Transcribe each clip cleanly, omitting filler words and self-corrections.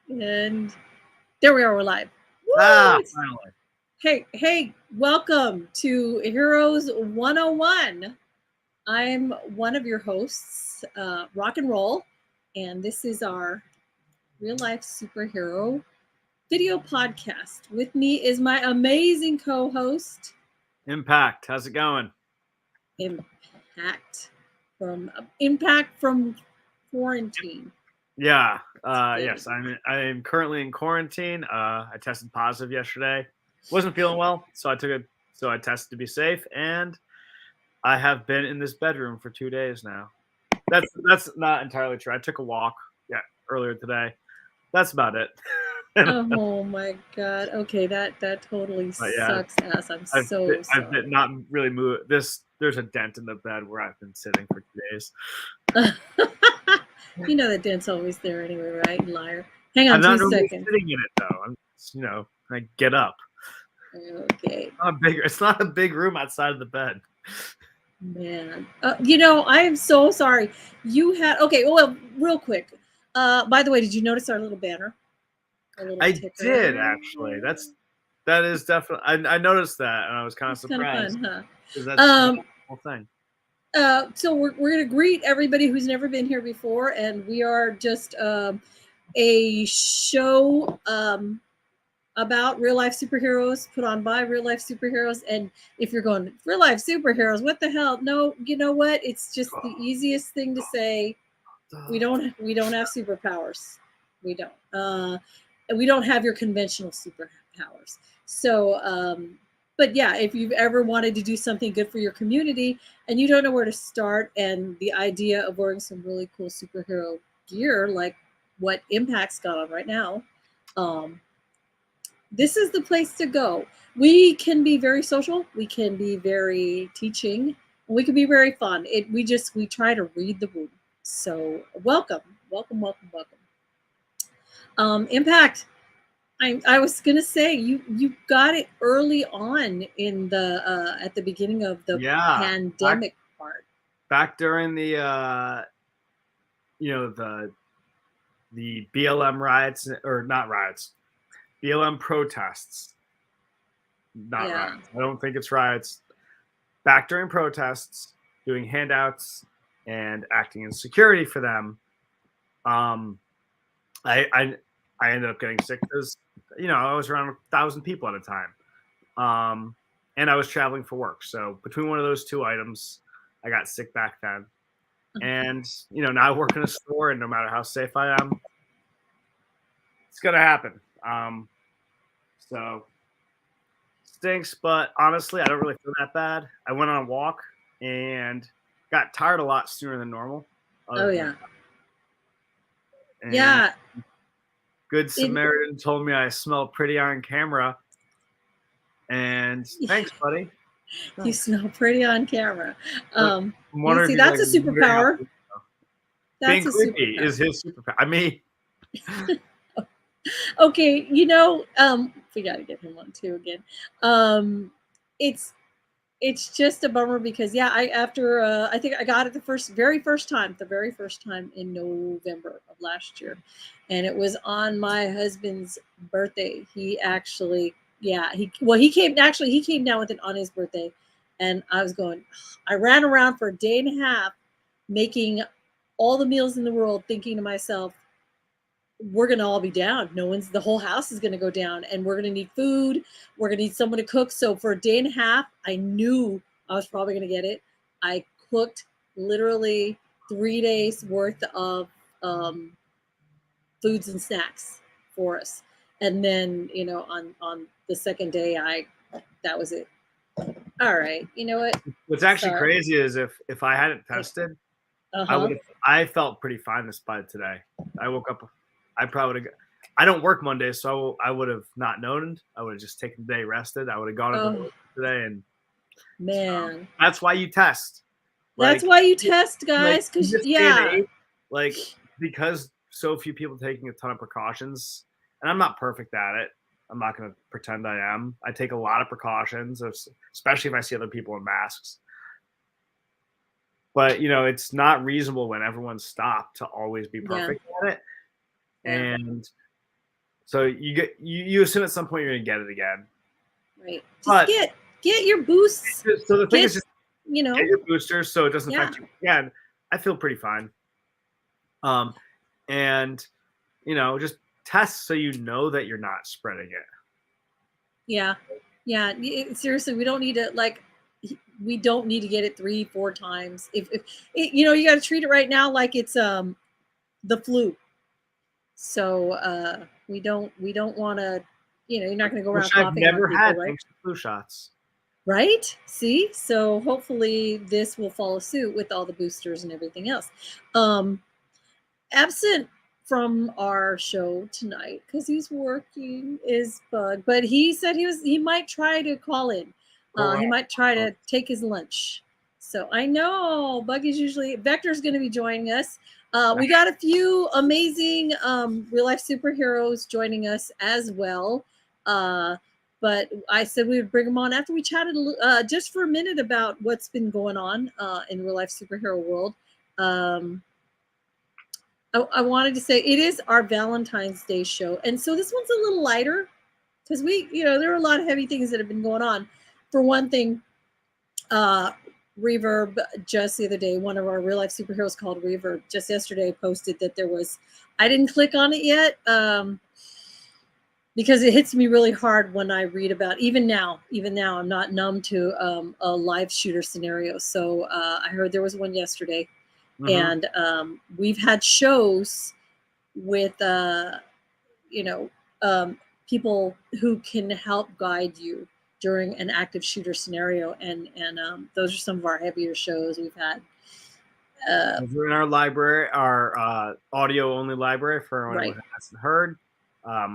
And there we are, we're live. Woo! Finally. Hey, welcome to Heroes 101. I'm one of your hosts, Rock and Roll, and this is our real life superhero video podcast. With me is my amazing co host, Impact. How's it going? Impact from quarantine. Yeah. Yes, I'm currently in quarantine. I tested positive yesterday. Wasn't feeling well, so I tested to be safe, and I have been in this bedroom for 2 days now. That's not entirely true. I took a walk earlier today. That's about it. Oh my god. Okay, that totally But yeah, sucks ass. I'm I've so I've been sorry. not really moved. There's a dent in the bed where I've been sitting for 2 days. You know that dent's always there anyway, right? You liar. Hang on I'm two not normally seconds. sitting in it though. I get up. Okay, It's not a big room outside of the bed. man. I am so sorry. You had okay. Well, real quick. By the way, did you notice our little banner? Our little I did ticker. actually. That is definitely. I noticed that, and I was kind of It's kind of surprised fun, huh? because that's the Um, whole thing. so we're going to greet everybody who's never been here before, and we are just a show about real life superheroes put on by real life superheroes. And if you're going real life superheroes, what the hell? No, you know what? It's just the easiest thing to say. We don't have superpowers. We don't. And we don't have your conventional superpowers. So but yeah, if you've ever wanted to do something good for your community and you don't know where to start, and the idea of wearing some really cool superhero gear like what Impact's got on right now, um, this is the place to go. We can be very social, we can be very teaching, we can be very fun. We try to read the room. So welcome. Impact. I was gonna say you got it early on in the at the beginning of the Yeah, pandemic part. back during the BLM riots, or not riots, BLM protests. Not Yeah. riots. I don't think it's riots. Back during protests, doing handouts and acting in security for them. Um, I ended up getting sick because I was around 1,000 people at a time, and I was traveling for work. So between one of those two items, I got sick back then. And now I work in a store, and no matter how safe I am, it's gonna happen. So stinks, but honestly, I don't really feel that bad. I went on a walk and got tired a lot sooner than normal. Oh yeah. And Yeah. Good Samaritan told me I smell pretty on camera. And thanks, buddy. You smell pretty on camera. You See, that's a superpower. Being That's a creepy superpower. is his superpower. I mean, Okay, we got to get him on too again. It's it's just a bummer because yeah, I think I got it the very first time in November of last year, and it was on my husband's birthday. He actually, yeah, he came down with it on his birthday, and I ran around for a day and a half making all the meals in the world, thinking to myself, we're gonna all be down. The whole house is gonna go down, and we're gonna need food. We're gonna need someone to cook. So for a day and a half, I knew I was probably gonna get it. I cooked literally 3 days worth of foods and snacks for us, and then on the second day, I that was it. All right, you know what? what's actually Sorry. crazy is if I hadn't tested, Uh huh. I felt pretty fine this by today. I woke up. I probably would have. I don't work Mondays, so I would have not known. I would have just taken the day rested. I would have gone into Oh work today, and man, that's why you test. that's Like, why you test, like guys. in Because this day and yeah. age, like because so few people taking a ton of precautions, and I'm not perfect at it. I'm not going to pretend I am. I take a lot of precautions, especially if I see other people in masks. But it's not reasonable when everyone's stopped to always be Yeah. perfect at it. Yeah. And So you assume at some point you're gonna get it again. Right. Just But get your boosts. so the thing is, just you know, get your boosters so it doesn't Yeah. affect you again. I feel pretty fine. And just test so you know that you're not spreading it. Yeah. Seriously, we don't need to we don't need to get it 3-4 times. If you got to treat it right now like it's the flu. So we don't want to. You're not going to go around I've coughing never on people, had right? thanks to flu shots. Right? See? So hopefully this will follow suit with all the boosters and everything else. Absent from our show tonight because he's working is Bug, but he said he might try to call in. He might try to take his lunch. So I know Bug is usually Vector's going to be joining us. We got a few amazing real life superheroes joining us as well. But I said we would bring them on after we chatted just for a minute about what's been going on in real life superhero world. I wanted to say it is our Valentine's Day show. And so this one's a little lighter because there are a lot of heavy things that have been going on. For one thing, Reverb just the other day, one of our real life superheroes called Reverb just yesterday posted that I didn't click on it yet because it hits me really hard when I read about, even now, I'm not numb to a live shooter scenario. So I heard there was one yesterday. Mm-hmm. And we've had shows with people who can help guide you during an active shooter scenario, and those are some of our heavier shows we've had. We're in our library, our audio only library for anyone who hasn't heard. I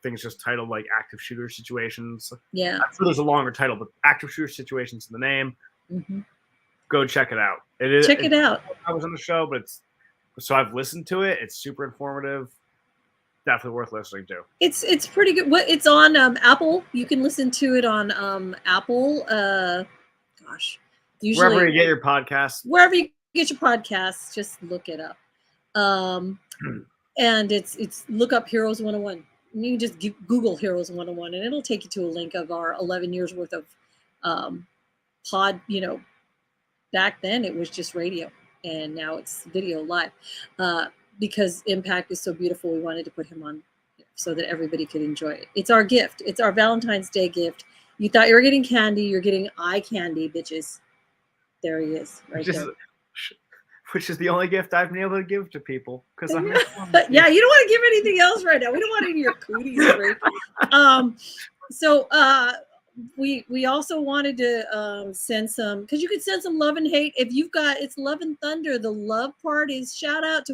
think it's just titled like active shooter situations. Yeah, I'm sure there's a longer title, but active shooter situations in the name. Mm-hmm. Go check it out. Check it out. I was on the show, but so I've listened to it. It's super informative. Definitely worth listening to. It's pretty good. It's on Apple. You can listen to it on Apple. Usually wherever you get your podcasts. Wherever you get your podcasts, just look it up. And it's look up Heroes 101. And you can just Google Heroes 101, and it'll take you to a link of our 11 years worth of pod. Back then it was just radio, and now it's video live. Because Impact is so beautiful, we wanted to put him on so that everybody could enjoy it. It's our gift. It's our Valentine's Day gift. You thought you were getting candy, you're getting eye candy, bitches. There he is, there. Which is the only gift I've been able to give to people. Because you don't want to give anything else right now. We don't want any of your cooties, right? So we also wanted to send some, because you could send some love and hate if you've got, it's Love and Thunder. The love part is shout out to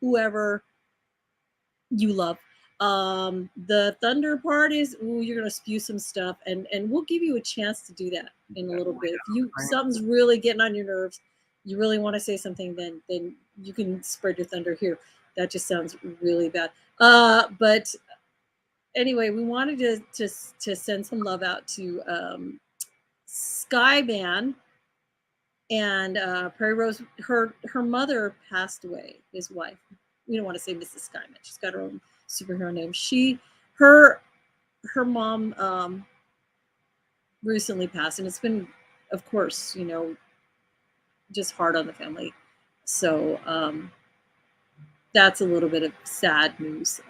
whoever you love. The thunder part is you're gonna spew some stuff, and we'll give you a chance to do that in a little bit. If something's really getting on your nerves, you really want to say something, then you can spread your thunder here. That just sounds really bad. But anyway, we wanted to send some love out to Skyman and Prairie Rose. Her mother passed away, his wife. We don't want to say Mrs. Skyman. She's got her own superhero name. Her mom recently passed, and it's been, of course, just hard on the family. So that's a little bit of sad news.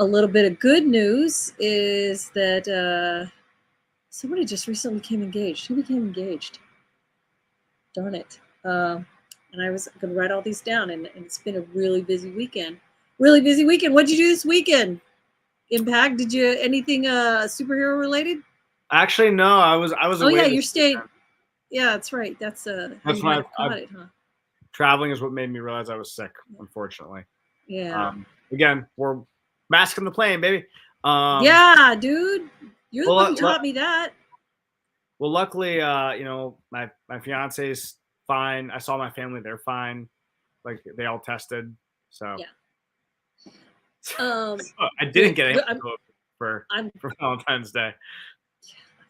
A little bit of good news is that somebody just recently became engaged. Who became engaged? Darn it. And I was going to write all these down, and it's been a really busy weekend. What'd you do this weekend? Impact? Did you anything superhero related? Actually, no. I was. Oh yeah, you're staying. Yeah, that's right. That's why traveling is what made me realize I was sick. Unfortunately. Yeah. Again, we're masking the plane, baby. Yeah, dude. You're the one who taught me that. Well, luckily, my fiance's fine. I saw my family; they're fine. Like they all tested. So yeah. So I didn't get anything for Valentine's Day.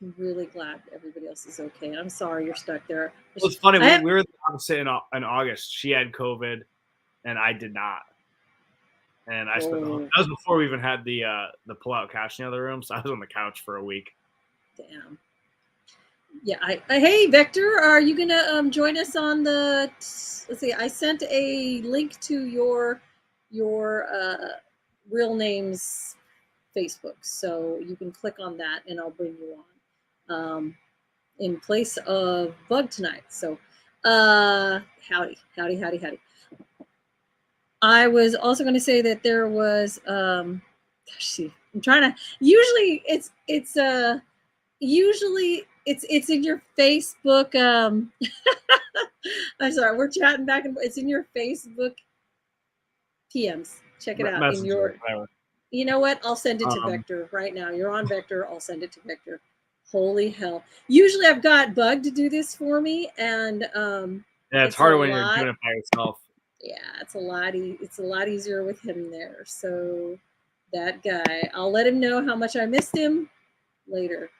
I'm really glad everybody else is okay. I'm sorry you're stuck there. Well, it's funny. We were the opposite in August. She had COVID, and I did not. And I spent that was before we even had the pull-out couch in the other room, so I was on the couch for a week. Damn. Yeah. Hey, Victor, are you gonna join us on the? Let's see. I sent a link to your real names Facebook, so you can click on that, and I'll bring you on in place of Bug tonight. So, howdy. I was also going to say that there was I'm trying to usually it's in your Facebook I'm sorry, we're chatting back and it's in your Facebook PMs. Check it out Messenger, in your whatever. You know what? I'll send it to Vector right now. You're on Vector. I'll send it to Vector. Holy hell. Usually I've got Bug to do this for me, and yeah, it's harder when you're doing it by yourself. Yeah, it's a lot easier with him there. So that guy, I'll let him know how much I missed him later.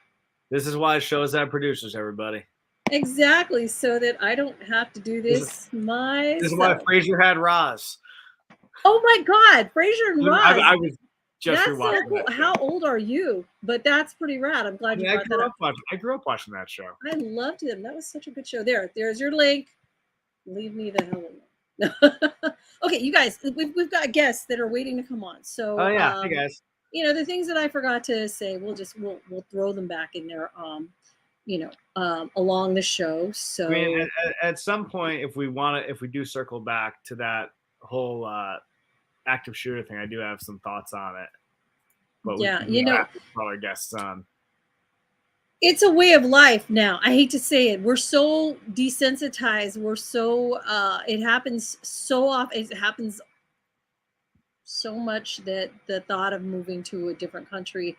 This is why shows have producers, everybody. Exactly, so that I don't have to do this myself. This is why Frasier had Roz. Oh my God, Frasier and Roz. I was just that's so cool. How old are you? But that's pretty rad. I'm glad you brought that up. I grew up watching that show. I loved them. That was such a good show. There's your link. Leave me the hell alone. Okay, you guys, we've got guests that are waiting to come on. So, hey guys. The things that I forgot to say, we'll throw them back in there. Along the show. So, I mean, at some point, if we do circle back to that whole active shooter thing, I do have some thoughts on it. But call our guests on. It's a way of life now. I hate to say it. We're so desensitized. We're so it happens so often. It happens so much that the thought of moving to a different country,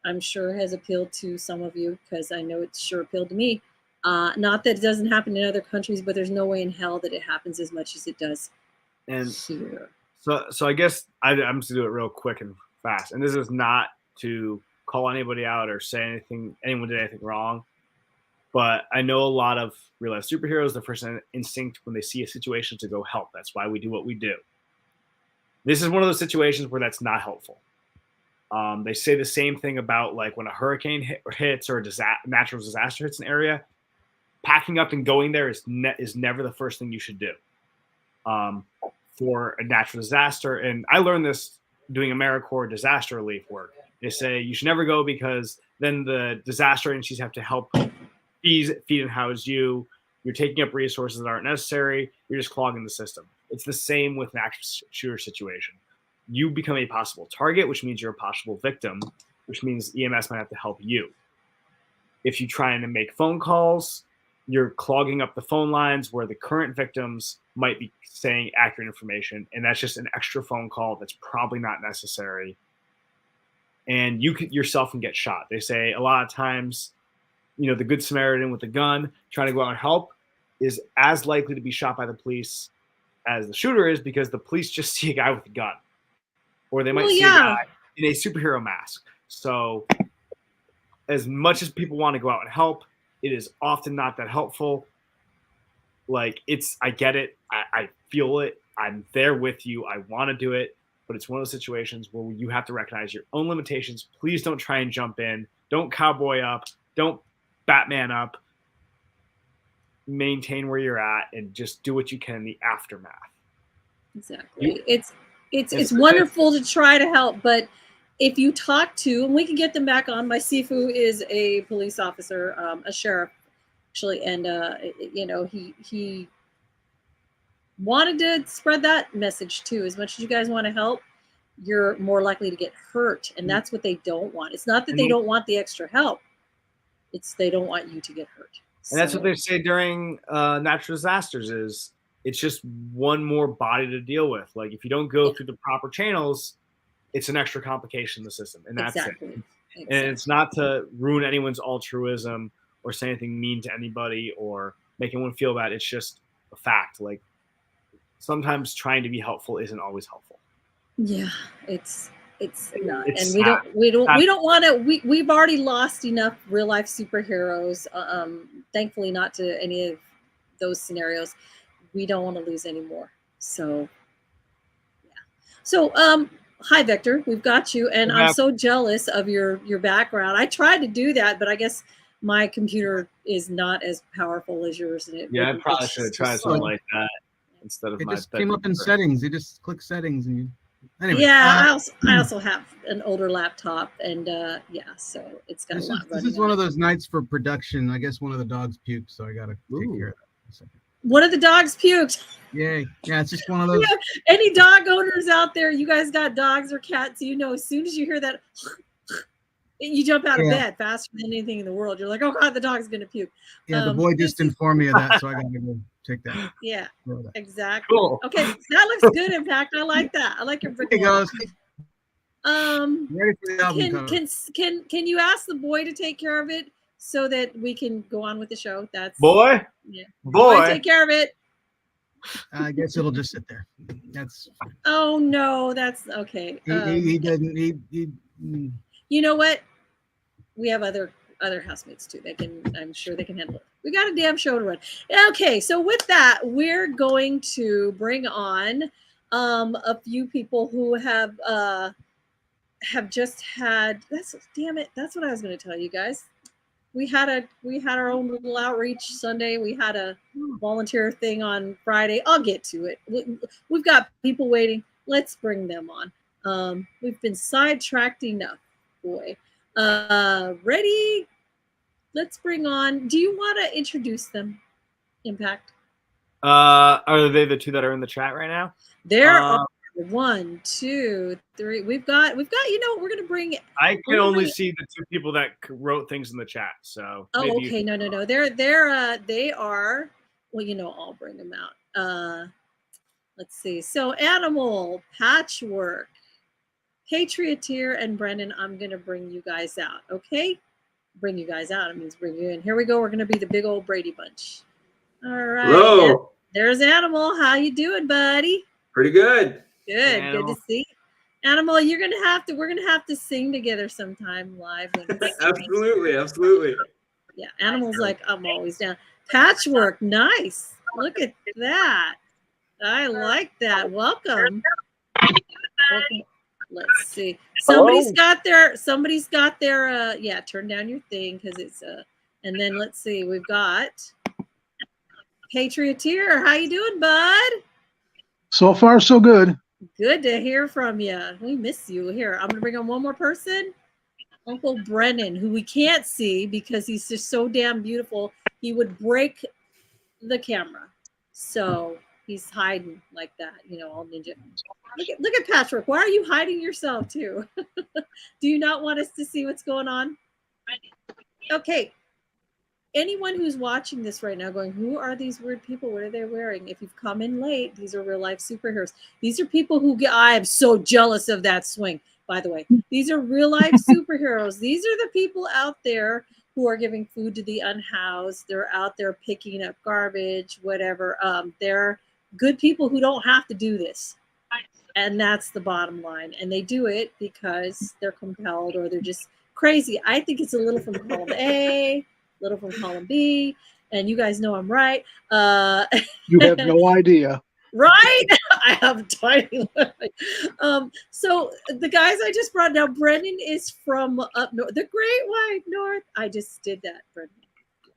I'm sure, has appealed to some of you, because I know it's sure appealed to me. Not that it doesn't happen in other countries, but there's no way in hell that it happens as much as it does here. So I guess I'm just gonna do it real quick and fast. And this is not to call anybody out or say anyone did anything wrong, but I know a lot of real life superheroes, their first instinct when they see a situation to go help. That's why we do what we do. This is one of those situations where that's not helpful. They say the same thing about like when a hurricane hits or a natural disaster hits an area. Packing up and going there is never the first thing you should do for a natural disaster. And I learned this doing AmeriCorps disaster relief work. They say you should never go because then the disaster agencies have to help feed and house you. You're taking up resources that aren't necessary. You're just clogging the system. It's the same with an active shooter situation. You become a possible target, which means you're a possible victim, which means EMS might have to help you. If you try and make phone calls, you're clogging up the phone lines where the current victims might be saying accurate information, and that's just an extra phone call that's probably not necessary. And you yourself can get shot. They say a lot of times, the Good Samaritan with the gun trying to go out and help is as likely to be shot by the police as the shooter is, because the police just see a guy with a gun. Or they might see a guy in a superhero mask. So as much as people want to go out and help, it is often not that helpful. Like, I get it. I feel it. I'm there with you. I want to do it. But it's one of those situations where you have to recognize your own limitations. Please don't try and jump in. Don't cowboy up. Don't Batman up. Maintain where you're at and just do what you can in the aftermath. Exactly. It's wonderful to try to help, but if you talk to, and we can get them back on, my Sifu is a police officer, a sheriff, actually, and he wanted to spread that message too. As much as you guys want to help, you're more likely to get hurt, and that's what they don't want. It's not that they don't want the extra help; it's they don't want you to get hurt. And that's what they say during natural disasters is it's just one more body to deal with. Like, if you don't go through the proper channels, it's an extra complication in the system. And that's it. And it's not to ruin anyone's altruism or say anything mean to anybody or make anyone feel bad. It's just a fact. Like, sometimes trying to be helpful isn't always helpful. Yeah, it's not. And we don't want to, we've already lost enough real life superheroes. Thankfully not to any of those scenarios. We don't want to lose any more. So, yeah. So, hi, Victor. We've got you, and I'm so jealous of your background. I tried to do that, but I guess my computer is not as powerful as yours. And I probably should have tried something like that instead of it my. Just came up in settings. You just click settings, and anyway. Yeah, I also have an older laptop, and yeah, so it's got a lot. This is one of those nights for production. I guess one of the dogs puked, so I got to take care of that. One of the dogs puked. Yay. Yeah, it's just one of those. Yeah. Any dog owners out there, you guys got dogs or cats, you know, as soon as you hear that, you jump out of bed faster than anything in the world. You're like, oh God, the dog's going to puke. Yeah, the boy just informed me of that, so I got to go check that. Yeah, exactly. Cool. Okay, that looks good. In fact, I like that. I like your brick wall. Ready for the album can you ask the boy to take care of it so that we can go on with the show? That's boy. Yeah. Boy, take care of it. I guess it'll just sit there. That's. Oh no, that's okay. He doesn't. He. You know what? We have other housemates too. They can. I'm sure they can handle it. We got a damn show to run. Okay, so with that, we're going to bring on a few people who have just had. Damn it. That's what I was going to tell you guys. We had our own little outreach Sunday. We had a volunteer thing on Friday. I'll get to it. We've got people waiting. Let's bring them on. We've been sidetracked enough, boy. Ready? Let's bring on. Do you want to introduce them? Impact. Are they the two that are in the chat right now? There are 1, 2, 3. We've got. You know, we're gonna bring. I can only see the two people that wrote things in the chat. So. Oh, okay. No. They are. Well, you know, I'll bring them out. Let's see. So, Animal, Patchwork, Patrioteer, and Brendan. I'm gonna bring you guys out. Okay. Bring you guys out. It means bring you in. Here we go. We're gonna be the big old Brady Bunch. All right. Hello. There's Animal. How you doing, buddy? Pretty good. Good. Good to see. Animal, we're gonna have to sing together sometime live. Absolutely. Yeah, Animal's like, I'm always down. Patchwork, nice. Look at that. I like that. Welcome. Let's see. Somebody's got their yeah, turn down your thing because it's and then let's see, we've got Patrioteer. How you doing, bud? So far, so good. Good to hear from you. We miss you. Here, I'm gonna bring on one more person. Uncle Brennan, who we can't see because he's just so damn beautiful. He would break the camera, so he's hiding like that, you know, all ninja. Look at Patrick. Why are you hiding yourself too? Do you not want us to see what's going on? Okay. Anyone who's watching this right now going, who are these weird people? What are they wearing? If you've come in late, these are real life superheroes. These are people who I am so jealous of that swing, by the way. These are real life superheroes. These are the people out there who are giving food to the unhoused. They're out there picking up garbage, whatever. They're good people who don't have to do this. And that's the bottom line. And they do it because they're compelled or they're just crazy. I think it's a little from column A, little from column B, and you guys know I'm right. You have no idea. Right? I have tiny. So the guys I just brought now, Brendan is from up north, the Great White North. I just did that, Brendan.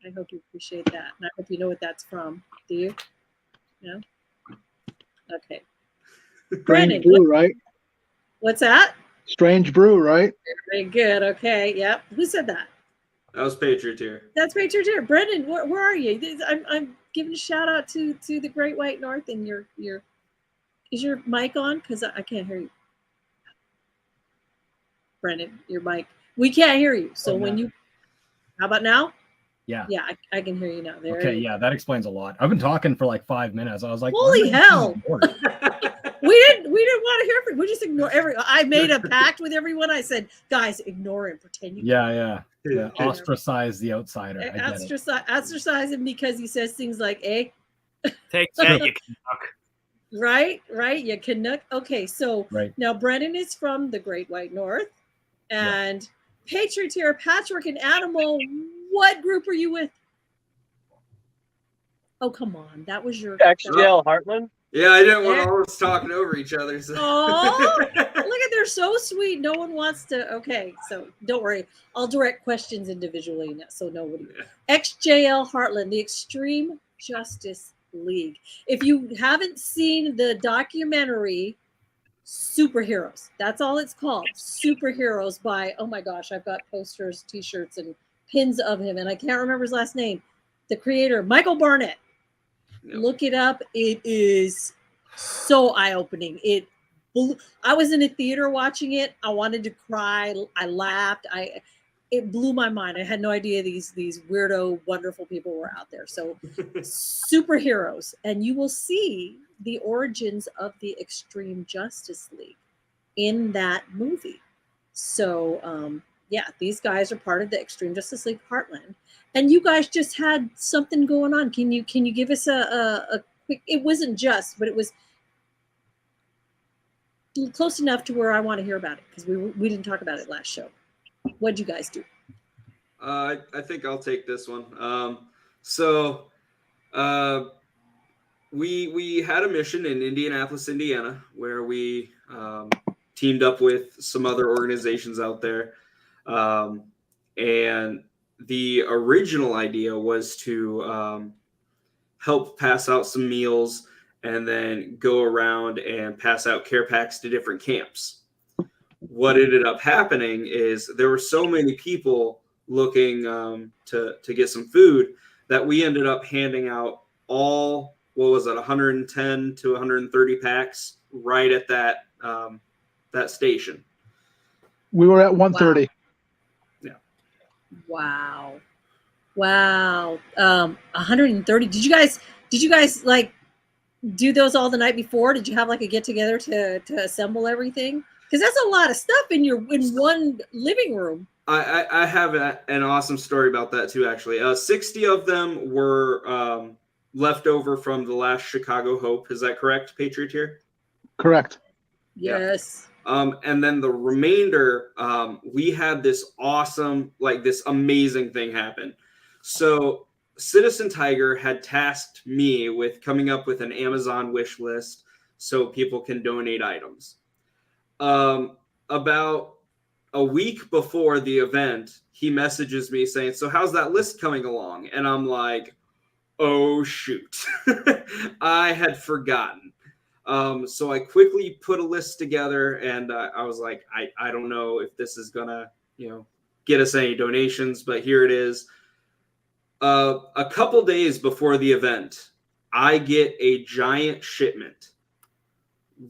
I hope you appreciate that. And I hope you know what that's from. Do you? No? Okay. Brendan, Brew, right? What's that? Strange Brew, right? Very good. Okay. Yep. Who said that? That was Patrioteer. That's Patrioteer. Brendan, where are you? I'm giving a shout out to the Great White North, and is your mic on? Because I can't hear you. Brendan, your mic. We can't hear you. So how about now? Yeah. Yeah, I can hear you now. There. Okay, yeah, that explains a lot. I've been talking for like 5 minutes. I was like, holy hell. We didn't want to hear from you. We just ignore I made a pact with everyone. I said, guys, ignore him. Pretend you Yeah. Ostracize the outsider. Ostracize him because he says things like, "Eh." Take that, you Canuck. Right. You Canuck. Okay, so now Brendan is from the Great White North, and Patrioteer, Patchwork, and Animal. What group are you with? Oh, come on. That was your XGL Heartland. Yeah, I didn't want all of us talking over each other. So. Oh, look at, they're so sweet. No one wants to. Okay, so don't worry. I'll direct questions individually now, so nobody. Yeah. XJL Heartland, the Extreme Justice League. If you haven't seen the documentary Superheroes, that's all it's called. Superheroes by, oh my gosh, I've got posters, t-shirts, and pins of him, and I can't remember his last name. The creator, Michael Barnett. Yep. Look it up. It is so eye-opening. I was in a theater watching it. I wanted to cry. I laughed. It blew my mind. I had no idea these weirdo, wonderful people were out there. So Superheroes, and you will see the origins of the Extreme Justice League in that movie. So yeah, these guys are part of the Extreme Justice League Heartland. And you guys just had something going on. Can you give us a quick? It wasn't just, but it was close enough to where I want to hear about it, because we didn't talk about it last show. What'd you guys do? I think I'll take this one. We had a mission in Indianapolis, Indiana, where we teamed up with some other organizations out there, and the original idea was to help pass out some meals and then go around and pass out care packs to different camps. What ended up happening is there were so many people looking to get some food that we ended up handing out all, 110 to 130 packs right at that that station. We were at 130. Wow. 130. Did you guys like do those all the night before? Did you have like a get together to assemble everything? Because that's a lot of stuff in one living room. I have an awesome story about that too, actually. 60 of them were left over from the last Chicago Hope. Is that correct, Patrioteer? Correct. Yes. And then the remainder, we had this awesome, this amazing thing happen. So Citizen Tiger had tasked me with coming up with an Amazon wish list so people can donate items. About a week before the event, he messages me saying, "So how's that list coming along?" And I'm like, oh, shoot. I had forgotten. So I quickly put a list together, and I was like, I don't know if this is going to, get us any donations, but here it is. A couple days before the event, I get a giant shipment.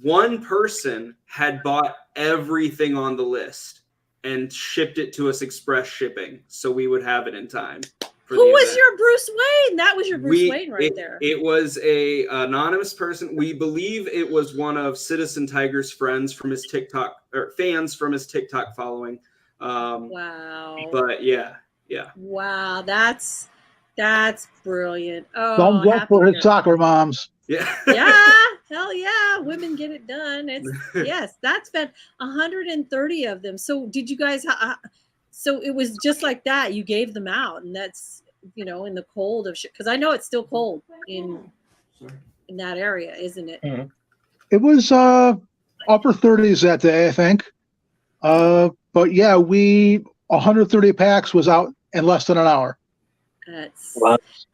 One person had bought everything on the list and shipped it to us express shipping, so we would have it in time. Who was your Bruce Wayne? That was your Bruce Wayne right there. It was a anonymous person. We believe it was one of Citizen Tiger's friends from his TikTok, or fans from his TikTok following. Wow. But yeah. Wow, that's brilliant. Oh, Thumbs up for his soccer moms. Yeah. Yeah, hell yeah, women get it done. Yes, that's been 130 of them. So did you guys? So it was just like that. You gave them out, and that's in the cold of shit, because I know it's still cold in that area, isn't it? Mm-hmm. It was upper 30s that day, I think. But yeah, 130 packs was out in less than an hour. That's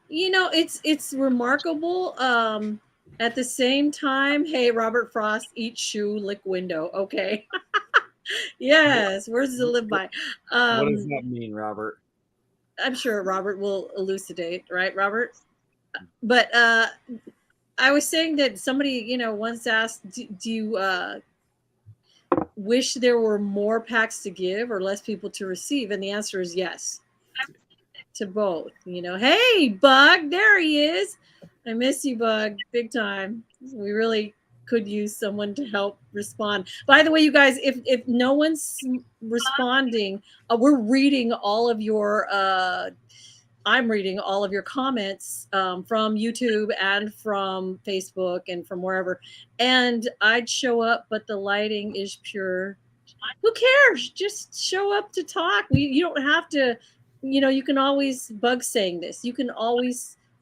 it's remarkable. At the same time, hey, Robert Frost, eat shoe, lick window. Okay. Yes, words to live by. What does that mean, Robert? I'm sure Robert will elucidate, right, Robert? But I was saying that somebody, once asked, do you wish there were more packs to give or less people to receive? And the answer is yes to both. Hey, Bug, there he is. I miss you, Bug, big time. We really could use someone to help respond. By the way, you guys, if no one's responding, we're reading all of your I'm reading all of your comments from YouTube and from Facebook and from wherever, and I'd show up, but the lighting is pure. Who cares? Just show up to talk. You don't have to, you can always, Bug saying this,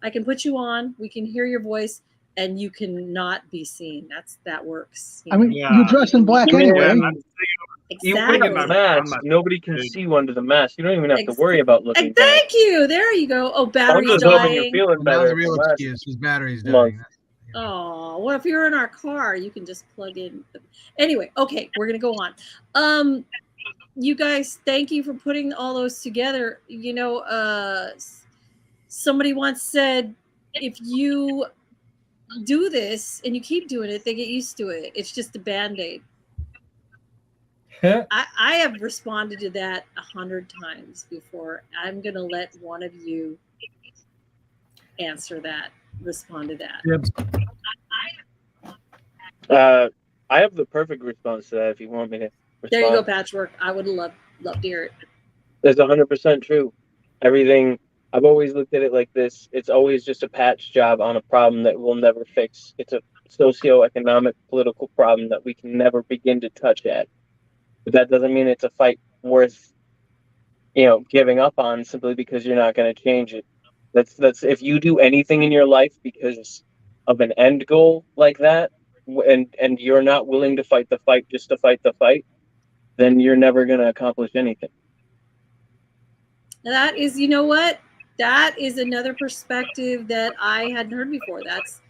I can put you on, we can hear your voice. and you cannot be seen. That works. I mean, Yeah. you dress in black Yeah. anyway. You exactly. put a mask, nobody can see you under the mask. You don't even have to worry about looking And bad. thank you. There you go. Oh, I'm battery's just hoping you're dying. feeling Now better. the real from last excuse, his battery's month. dying. Oh, well, if you're in our car, you can just plug in. Anyway, okay, we're gonna go on. You guys, thank you for putting all those together. You know, somebody once said, if you do this and you keep doing it, they get used to it. It's just a Band-Aid. I have responded to that 100 times before. I'm gonna let one of you answer that, respond to that. I have the perfect response to that if you want me to respond. There you go, Patchwork. I would love to hear it. That's 100% true. Everything, I've always looked at it like this. It's always just a patch job on a problem that we'll never fix. It's a socioeconomic, political problem that we can never begin to touch at. But that doesn't mean it's a fight worth, giving up on simply because you're not going to change it. That's if you do anything in your life because of an end goal like that, and you're not willing to fight the fight just to fight the fight, then you're never going to accomplish anything. That is, you know what? That is another perspective that I hadn't heard before. That's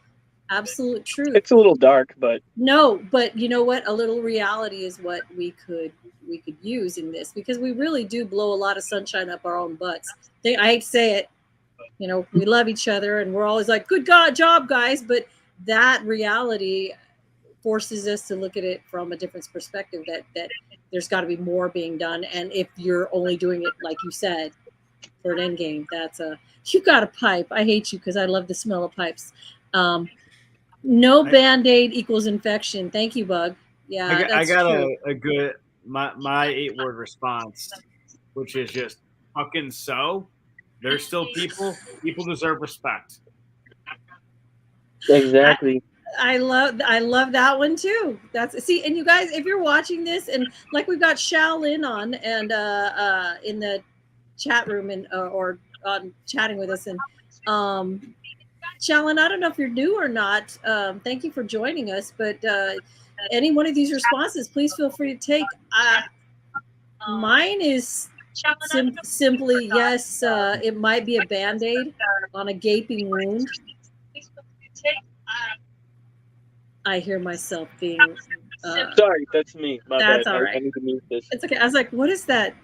absolute truth. It's a little dark, but no, but you know what? A little reality is what we could use in this, because we really do blow a lot of sunshine up our own butts. I hate to say it, we love each other and we're always like, good job, guys, but that reality forces us to look at it from a different perspective, that there's got to be more being done. And if you're only doing it, like you said, for an end game, you got a pipe. I hate you because I love the smell of pipes. No Band-Aid equals infection. Thank you, Bug. Yeah, I got true. a good my 8-word response, which is just fucking so. There's still people deserve respect. exactly. I love that one too. And you guys, if you're watching this, and like we've got Shaolin on and in the chat room and or on chatting with us, and Shaolin, I don't know if you're new or not. Thank you for joining us, but any one of these responses, please feel free to take. Mine is simply yes. It might be a Band-Aid on a gaping wound. I hear myself being. Sorry, that's me. My that's bad. all right. I need to mute this. It's okay. I was like, what is that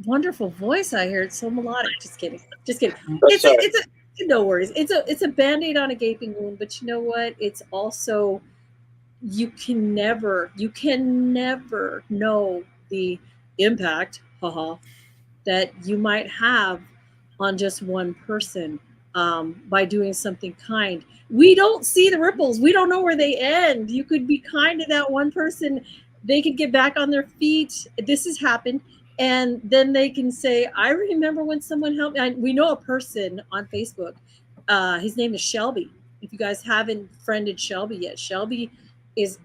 wonderful voice I hear? It's so melodic. Just kidding. It's no worries. It's a Band-Aid on a gaping wound, but you know what? It's also, you can never know the impact, that you might have on just one person by doing something kind. We don't see the ripples. We don't know where they end. You could be kind to that one person. They could get back on their feet. This has happened. And then they can say, I remember when someone helped me. We know a person on Facebook. His name is Shelby. If you guys haven't friended Shelby yet, Shelby was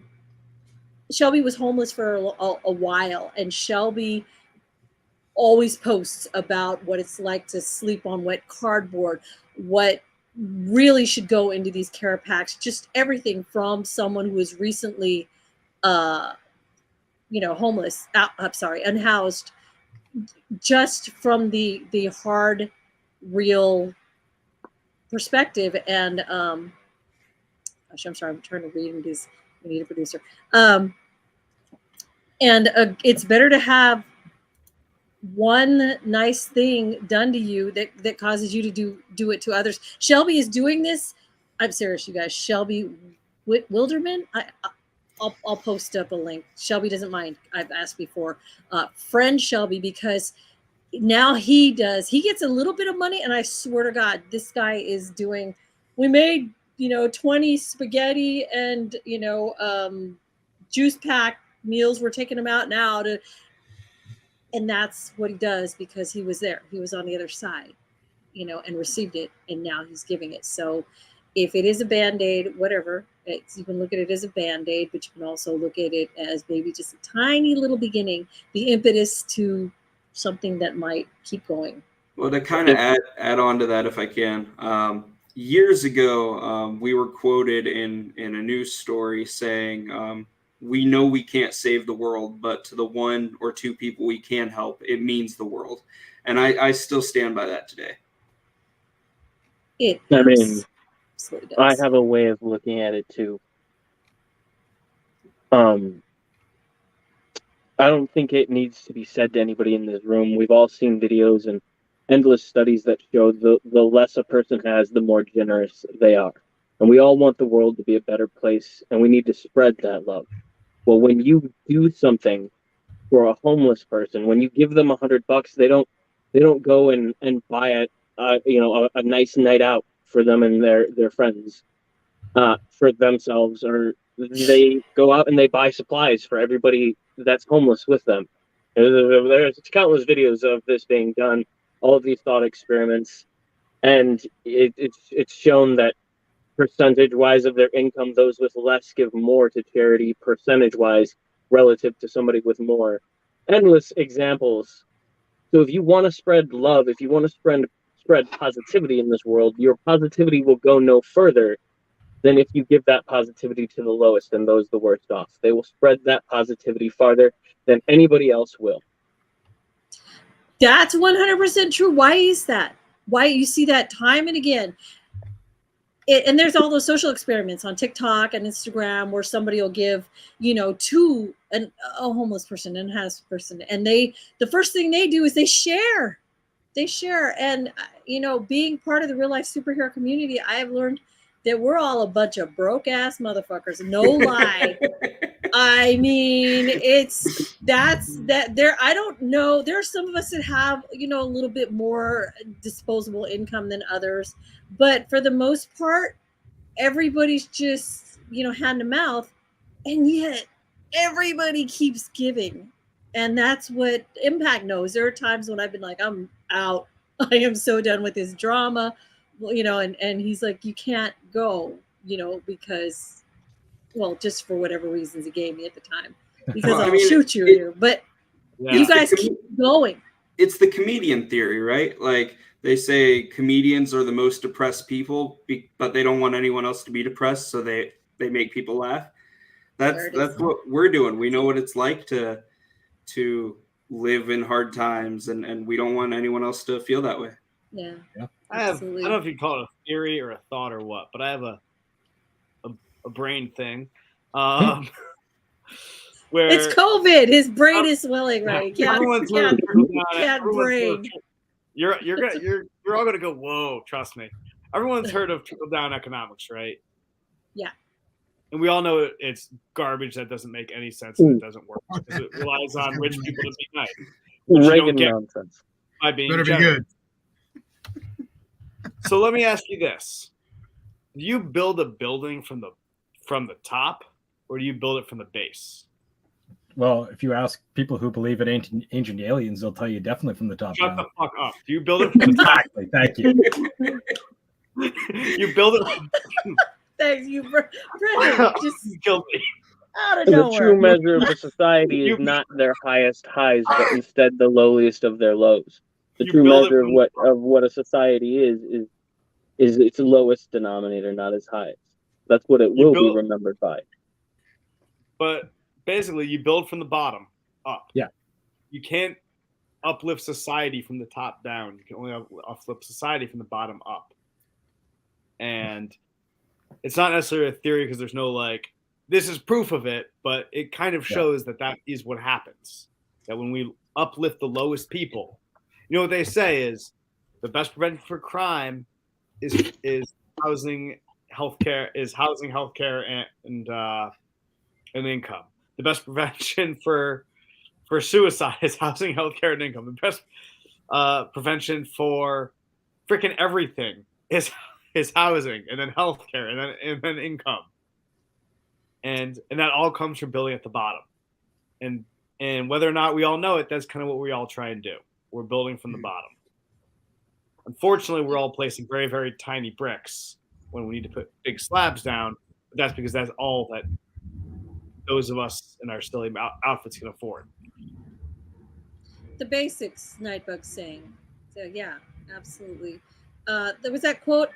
homeless for a while, and Shelby always posts about what it's like to sleep on wet cardboard, what really should go into these care packs, just everything from someone who was recently homeless, unhoused, just from the hard, real perspective. And gosh, I'm sorry, I'm trying to read because we need a producer. It's better to have one nice thing done to you that causes you to do it to others. Shelby is doing this. I'm serious, you guys. Shelby Wilderman. I'll post up a link. Shelby doesn't mind. I've asked before. Friend Shelby, because now he gets a little bit of money, and I swear to God, this guy is doing. We made 20 spaghetti and juice pack meals. We're taking them out now to. And that's what he does because he was there. He was on the other side, and received it, and now he's giving it. So if it is a Band-Aid, whatever, you can look at it as a Band-Aid, but you can also look at it as maybe just a tiny little beginning, the impetus to something that might keep going. Well, to kind of add on to that, if I can, years ago, we were quoted in a news story saying, we know we can't save the world, but to the 1 or 2 people we can help, it means the world. And I still stand by that today. It I mean, absolutely I does. have a way of looking at it too. I don't think it needs to be said to anybody in this room. We've all seen videos and endless studies that show the less a person has, the more generous they are. And we all want the world to be a better place, and we need to spread that love. Well, when you do something for a homeless person, when you give them $100, they don't go and buy a nice night out for them and their friends, for themselves, or they go out and they buy supplies for everybody that's homeless with them. There's countless videos of this being done, all of these thought experiments, and it's shown that percentage wise of their income, those with less give more to charity percentage wise relative to somebody with more. Endless examples. So if you want to spread love, if you want to spread positivity in this world, your positivity will go no further than if you give that positivity to the lowest and those the worst off. They will spread that positivity farther than anybody else will. That's 100% true. Why is that? Why you see that time and again? And there's all those social experiments on TikTok and Instagram where somebody will give, to a homeless person and has person, and the first thing they do is they share. And being part of the real life superhero community, I have learned that we're all a bunch of broke ass motherfuckers. No lie. I mean, I don't know. There are some of us that have, a little bit more disposable income than others. But for the most part, everybody's just, hand to mouth. And yet everybody keeps giving. And that's what Impact knows. There are times when I've been like, I'm out. I am so done with this drama. And he's like, you can't go, because, well, just for whatever reasons he gave me at the time, because I'll shoot you here. But you guys keep going. It's the comedian theory, right? Like they say comedians are the most depressed people, but they don't want anyone else to be depressed, so they make people laugh. That's what we're doing. We know what it's like to live in hard times, and we don't want anyone else to feel that way. Yeah. I don't know if you call it a theory or a thought or what, but I have a brain thing. Where it's COVID. His brain is swelling, right? Can't brain. You're all gonna go, whoa, trust me. Everyone's heard of trickle-down economics, right? Yeah. And we all know it's garbage that doesn't make any sense and it doesn't work because it relies on rich people to be nice. Reagan nonsense. By being Better generous. be good. So let me ask you this: do you build a building from the top, or do you build it from the base? Well, if you ask people who believe in ancient aliens, they'll tell you definitely from the top. Shut the fuck up. Do you build it from the top? Exactly. Thank you. You build it. Thanks, you just killed me. Out of The nowhere. true measure of a society is not their highest highs, but instead the lowliest of their lows. The true measure of what a society is its lowest denominator, not its highest. That's what it will be remembered by. But basically, you build from the bottom up. Yeah. You can't uplift society from the top down. You can only uplift society from the bottom up. And it's not necessarily a theory because there's no this is proof of it, but it kind of shows that is what happens. That when we uplift the lowest people, what they say is the best prevention for crime is housing, healthcare, and income. The best prevention for suicide is housing, healthcare, and income. The best prevention for freaking everything is housing, and then healthcare, and then income. And that all comes from building at the bottom. And whether or not we all know it, that's kind of what we all try and do. We're building from the bottom. Unfortunately, we're all placing very, very tiny bricks when we need to put big slabs down. But that's because that's all that those of us in our silly outfits can afford. The basics, Nightbug's saying. So yeah, absolutely. there was that quote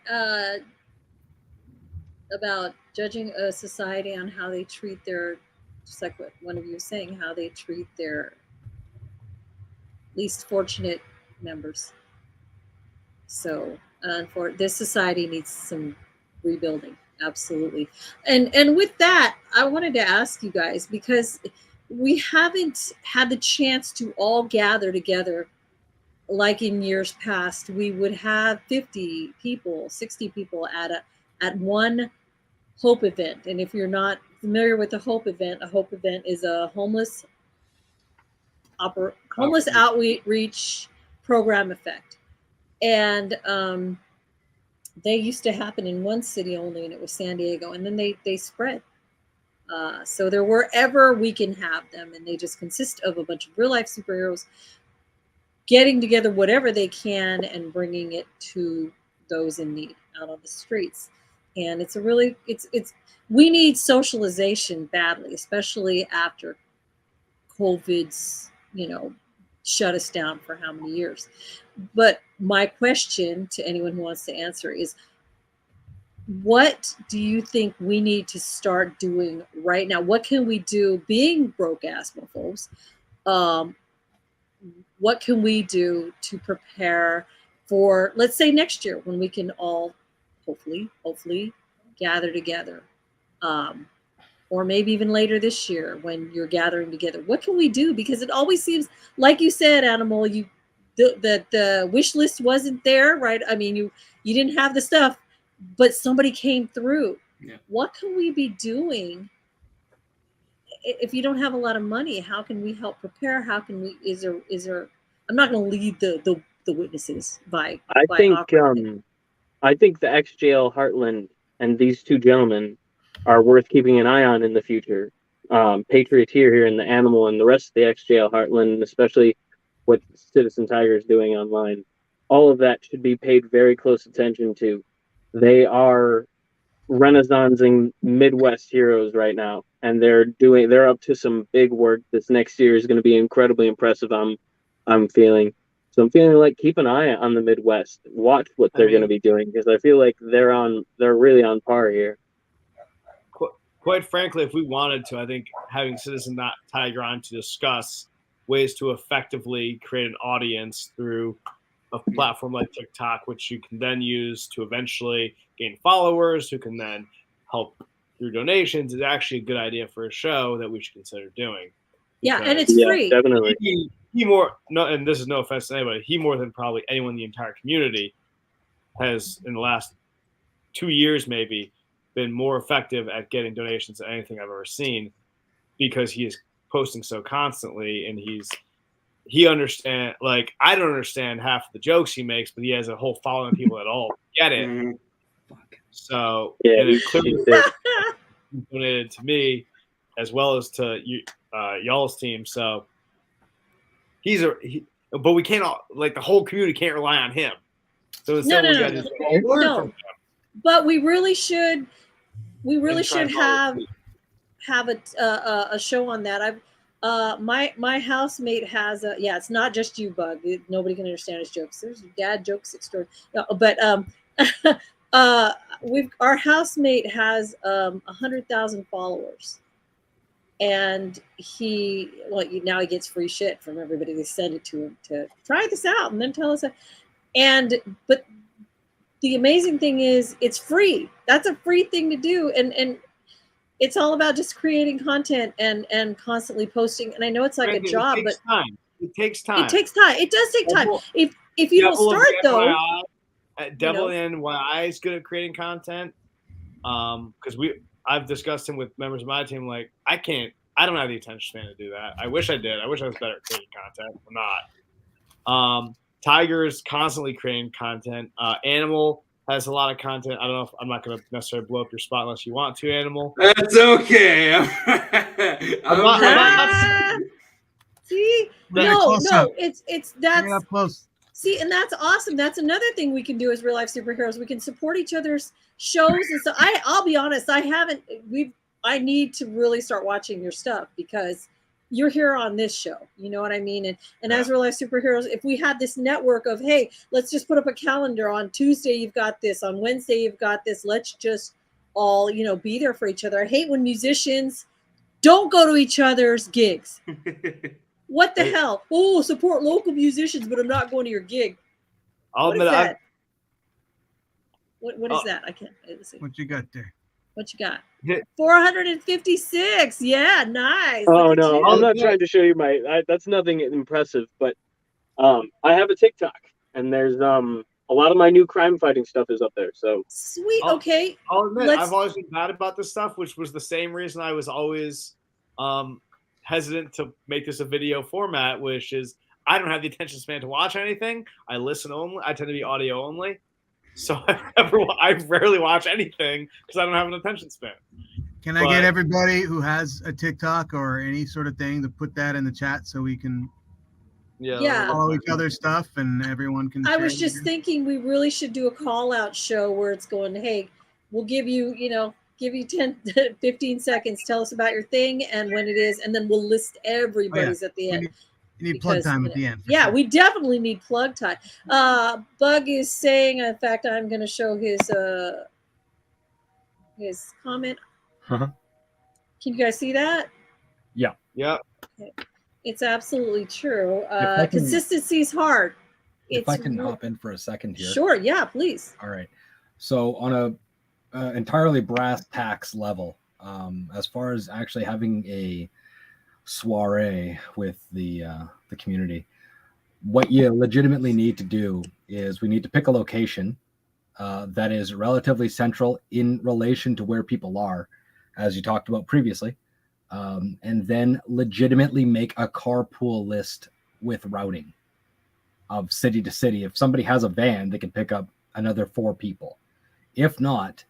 about judging a society on how they treat their, just like what one of you was saying, how they treat their least fortunate members. So for this society needs some rebuilding, absolutely. And with that, I wanted to ask you guys, because we haven't had the chance to all gather together like in years past. We would have 50 people, 60 people at one Hope event. And if you're not familiar with a Hope event is a homeless outreach program effect. And they used to happen in one city only, and it was San Diego, and then they spread. So they're wherever we can have them, and they just consist of a bunch of real life superheroes getting together whatever they can and bringing it to those in need out on the streets. And it's a really, it's we need socialization badly, especially after COVID's, shut us down for how many years. But my question to anyone who wants to answer is, what do you think we need to start doing right now? What can we do, being broke ass mofos? What can we do to prepare for, let's say, next year, when we can all hopefully gather together? Or maybe even later this year when you're gathering together. What can we do? Because it always seems, like you said, Animal, the wish list wasn't there, right? I mean, you didn't have the stuff, but somebody came through. Yeah. What can we be doing if you don't have a lot of money? How can we help prepare? How can we, is there, I'm not going to lead the witnesses by think offering. I think the ex-jail Heartland and these two gentlemen are worth keeping an eye on in the future. Patrioteer here and the Animal and the rest of the ex-jail Heartland, especially what Citizen Tiger is doing online. All of that should be paid very close attention to. They are renaissancing Midwest heroes right now, and they're up to some big work. This next year is going to be incredibly impressive. I'm feeling. So I'm feeling like keep an eye on the Midwest. Watch what they're going to be doing, because I feel like they're really on par here. Quite frankly, if we wanted to, I think having Citizen Tiger on to discuss ways to effectively create an audience through a platform like TikTok, which you can then use to eventually gain followers who can then help through donations, is actually a good idea for a show that we should consider doing. Yeah, and it's Yeah, free. definitely. He more, no, and this is no offense to anybody, he more than probably anyone in the entire community has, in the last 2 years maybe, been more effective at getting donations than anything I've ever seen, because he is posting so constantly, and he understand, like, I don't understand half of the jokes he makes, but he has a whole following of people that all get it. Mhm. So, Yeah, and it clearly did. donated to me as well as to you, y'all's team. So but we can't all, like, the whole community can't rely on him. So instead, we got to learn from him. But we really should try and follow have a show on that. I've my housemate has a, yeah, it's not just you, Bug. Nobody can understand his jokes. There's dad jokes extraordinary. But our housemate has 100,000 followers, and now he gets free shit from everybody. They send it to him to try this out and then tell us. But the amazing thing is it's free. That's a free thing to do, and it's all about just creating content and constantly posting. And I know it's like a job, but it takes time. It takes time. It does take time. If you don't start though, Devil in NYI is good at creating content. Because I've discussed him with members of my team. Like, I don't have the attention span to do that. I wish I did. I wish I was better at creating content. I'm not. Tiger's constantly creating content. Animal has a lot of content. I don't know if I'm not going to necessarily blow up your spot unless you want to, Animal. That's okay. See, no, it's that's close. See, and that's awesome. That's another thing we can do as real life superheroes. We can support each other's shows, and so I'll be honest, I need to really start watching your stuff, because you're here on this show. You know what I mean? And as Real Life Superheroes, if we had this network of, hey, let's just put up a calendar on Tuesday, you've got this, on Wednesday, you've got this, let's just all, be there for each other. I hate when musicians don't go to each other's gigs. What the hell? Oh, support local musicians, but I'm not going to your gig. What is that? What is that? I can't see. What you got there? What you got? 456. Yeah, nice. Oh no, I'm not trying to show you that's nothing impressive, but I have a TikTok, and there's a lot of my new crime fighting stuff is up there. So sweet. Okay. I'll admit, I've always been mad about this stuff, which was the same reason I was always hesitant to make this a video format, which is I don't have the attention span to watch anything. I listen only. I tend to be audio only. So I rarely watch anything because I don't have an attention span. Can I get everybody who has a TikTok or any sort of thing to put that in the chat so we can follow each other's stuff and everyone can I was just thinking we really should do a call out show where it's going, hey, we'll give you, give you 10, 15 seconds. Tell us about your thing and when it is. And then we'll list everybody's at the end. You need plug time at the end. Yeah, we definitely need plug time. Bug is saying, in fact, I'm going to show his comment. Uh-huh. Can you guys see that? Yeah. Yeah. Okay. It's absolutely true. Consistency is hard. If I can hop in for a second here. Sure. Yeah, please. All right. So on a entirely brass tacks level, as far as actually having a soiree with the community, what you legitimately need to do is we need to pick a location that is relatively central in relation to where people are, as you talked about previously, and then legitimately make a carpool list with routing of city to city. If somebody has a van, they can pick up another 4 people. If not,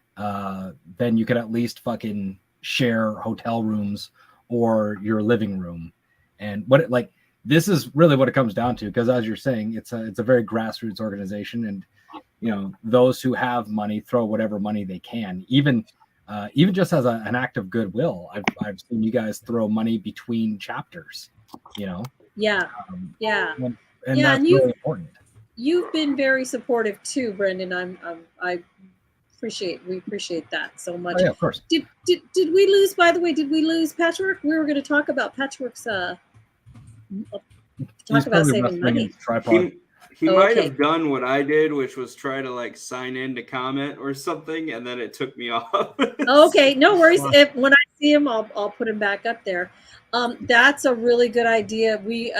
then you could at least fucking share hotel rooms or your living room. And this is really what it comes down to, because as you're saying, it's a very grassroots organization, and those who have money throw whatever money they can, even just as an act of goodwill. I've seen you guys throw money between chapters, Yeah. and that's really important. You've been very supportive too, Brendan. We appreciate that so much. Oh, yeah, of course. Did we lose, by the way, Patchwork? We were going to talk about Patchwork's saving money. He might have done what I did, which was try to sign in to comment or something, and then it took me off. Okay, no worries. When I see him, I'll put him back up there. That's a really good idea. We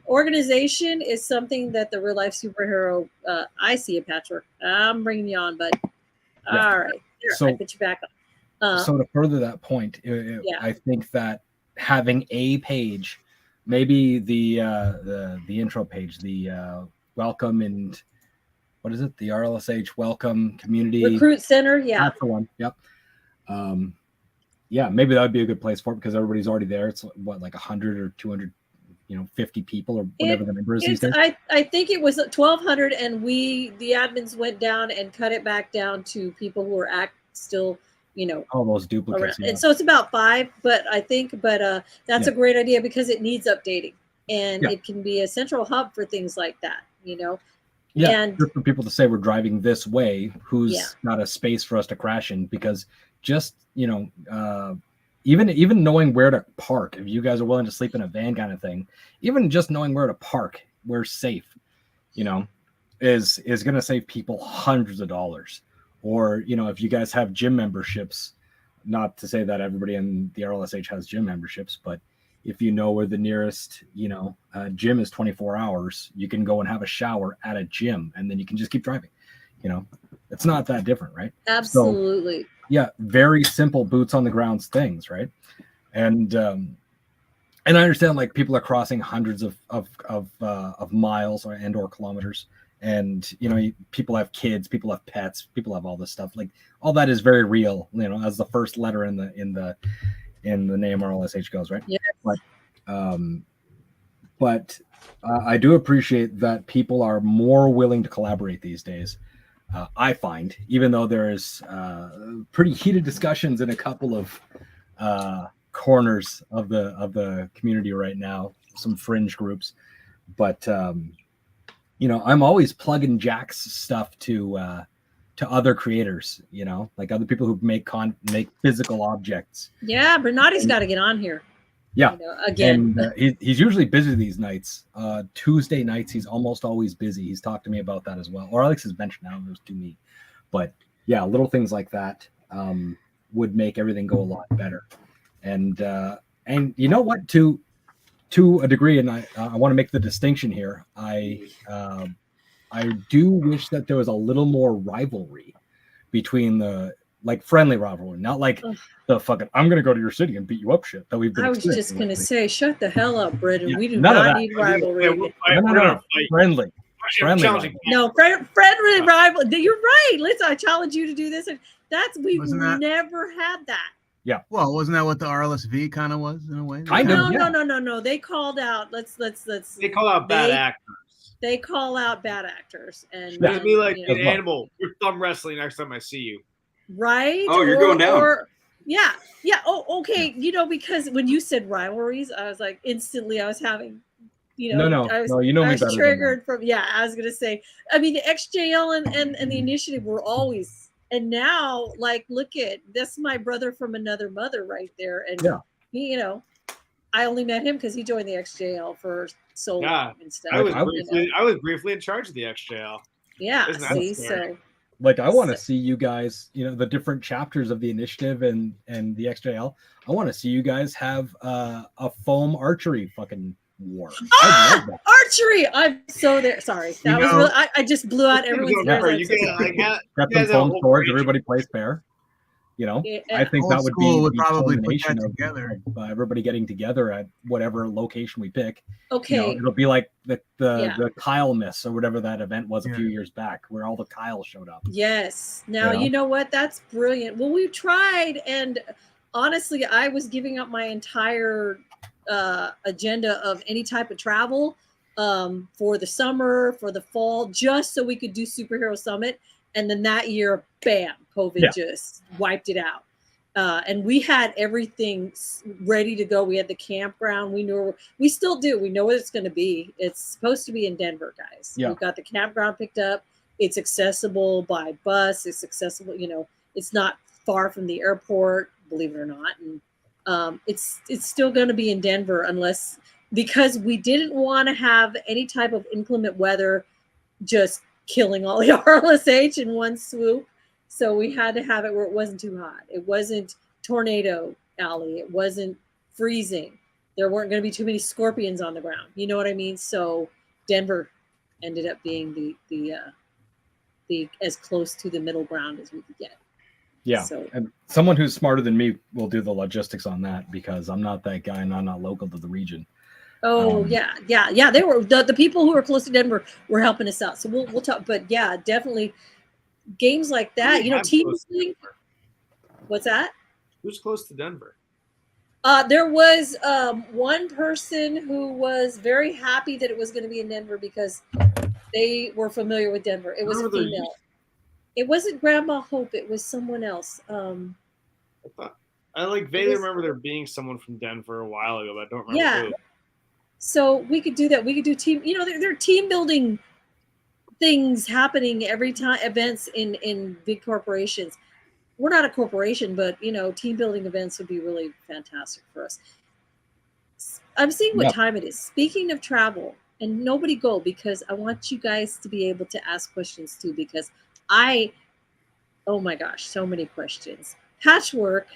organization is something that the Real Life Superhero, I see a Patchwork. I'm bringing you on, but all right. Here, I put you back on. So to further that point, I think that having a page, maybe the intro page, the welcome and what is it? The RLSH welcome community recruit center. Yeah. That's the one. Yep. Maybe that would be a good place for it because everybody's already there. It's what, like 100 or 200, 50 people or whatever the number is these days. I think it was 1,200, and the admins went down and cut it back down to people who are still, all those duplicates. And so it's about 5, but that's a great idea because it needs updating, and it can be a central hub for things like that, Yeah, and just for people to say we're driving this way, who's not a space for us to crash in, because just, even knowing where to park, if you guys are willing to sleep in a van kind of thing, even just knowing where to park, we're safe, is going to save people hundreds of dollars. Or, if you guys have gym memberships, not to say that everybody in the RLSH has gym memberships, but if you know where the nearest, gym is 24 hours, you can go and have a shower at a gym, and then you can just keep driving. It's not that different, right? Absolutely. So, yeah, very simple boots on the ground things, right? And I understand people are crossing hundreds of miles or kilometers. And people have kids, people have pets, people have all this stuff. All that is very real, as the first letter in the name RLSH goes, right? Yes. But I do appreciate that people are more willing to collaborate these days. I find, even though there is pretty heated discussions in a couple of corners of the community right now, some fringe groups, but I'm always plugging Jack's stuff to other creators, like other people who make physical objects. Yeah, Bernardi's got to get on here. Yeah, again. And he's usually busy these nights. Tuesday nights, he's almost always busy. He's talked to me about that as well, or Alex has mentioned now it was to me. But yeah, little things like that would make everything go a lot better. And you know what? To a degree, and I want to make the distinction here. I do wish that there was a little more rivalry between friendly rivalry, not like the fucking I'm gonna go to your city and beat you up shit that we've been. I was just gonna say, shut the hell up, Brendan. We do none of not that. need rivalry. No, friendly. Rivalry. No, friendly rival. You're right. Listen, I challenge you to do this. We've never had that. Yeah. Well, wasn't that what the RLSV kind of was in a way? No. They called out. Let's. They call out bad actors. They call out bad actors, and it'd be like an animal. You're thumb wrestling next time I see you. Right. Oh, you're going down. Yeah. Oh, okay. Because when you said rivalries, I was like, instantly I was having, I was triggered from, I was going to say, I mean, the XJL and the initiative were always, and now, like, look at, that's my brother from another mother right there. And he, I only met him because he joined the XJL for so long and stuff. I was briefly in charge of the XJL. Yeah. See, so. Like, I want to see you guys, the different chapters of the initiative and the XJL. I want to see you guys have a foam archery fucking war. Archery! I'm so there. Sorry, that was really, I just blew out everyone's ears. Got some foam swords. Everybody plays fair. I think that would be would probably put that together. Of everybody getting together at whatever location we pick. Okay, it'll be like the Kyle miss or whatever that event was a few years back, where all the Kyle showed up. Yes. Now you know what? That's brilliant. Well, we tried, and honestly, I was giving up my entire agenda of any type of travel for the summer, for the fall, just so we could do Superhero Summit. And then that year, bam, COVID just wiped it out. And we had everything ready to go. We had the campground. We still do. We know what it's going to be. It's supposed to be in Denver, guys. Yeah. We've got the campground picked up. It's accessible by bus. It's accessible. It's not far from the airport, believe it or not. And it's still going to be in Denver because we didn't want to have any type of inclement weather just killing all the RLSH in one swoop. So we had to have it where it wasn't too hot. It wasn't tornado alley. It wasn't freezing. There weren't going to be too many scorpions on the ground. You know what I mean? So Denver ended up being the as close to the middle ground as we could get. Yeah. So, and someone who's smarter than me will do the logistics on that, because I'm not that guy and I'm not local to the region. Oh, yeah. They were the people who were close to Denver were helping us out. So we'll talk. But yeah, definitely games like that. Team building. What's that? Who's close to Denver? There was one person who was very happy that it was going to be in Denver because they were familiar with Denver. It was a female. It wasn't Grandma Hope. It was someone else. I vaguely remember there being someone from Denver a while ago, but I don't remember who. So we could do that. We could do team. There are team building things happening every time. Events in big corporations. We're not a corporation, but team building events would be really fantastic for us. I'm seeing what time it is. Speaking of travel, and nobody go, because I want you guys to be able to ask questions too, because oh my gosh, so many questions. Patchwork.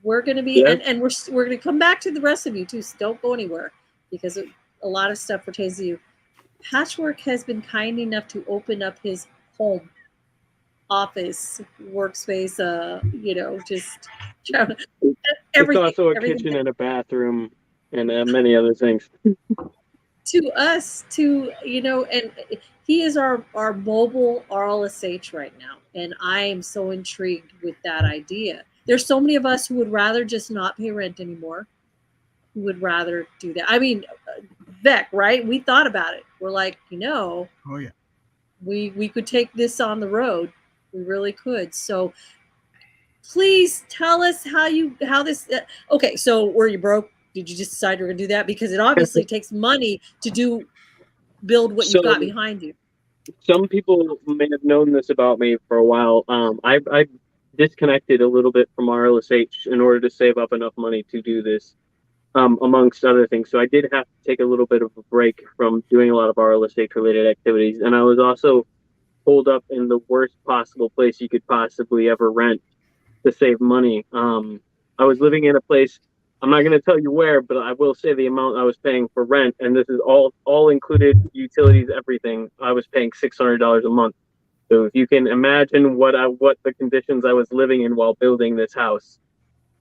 We're going to be, and we're going to come back to the rest of you too. So don't go anywhere, because a lot of stuff pertains to you. Patchwork has been kind enough to open up his home office workspace. Just everything. It's also a kitchen and a bathroom and many other things. To us, and he is our mobile RLSH right now, and I am so intrigued with that idea. There's so many of us who would rather just not pay rent anymore, who would rather do that. I mean, Beck, right? We thought about it. We're like, oh yeah, we could take this on the road. We really could. So please tell us how this. Okay, so were you broke? Did you just decide you're going to do that? Because it obviously takes money to build what you've got behind you. Some people may have known this about me for a while. I disconnected a little bit from RLSH in order to save up enough money to do this, amongst other things. So I did have to take a little bit of a break from doing a lot of RLSH related activities. And I was also holed up in the worst possible place you could possibly ever rent to save money. I was living in a place, I'm not going to tell you where, but I will say the amount I was paying for rent, and this is all included, utilities, everything. I was paying $600 a month. So if you can imagine what the conditions I was living in while building this house,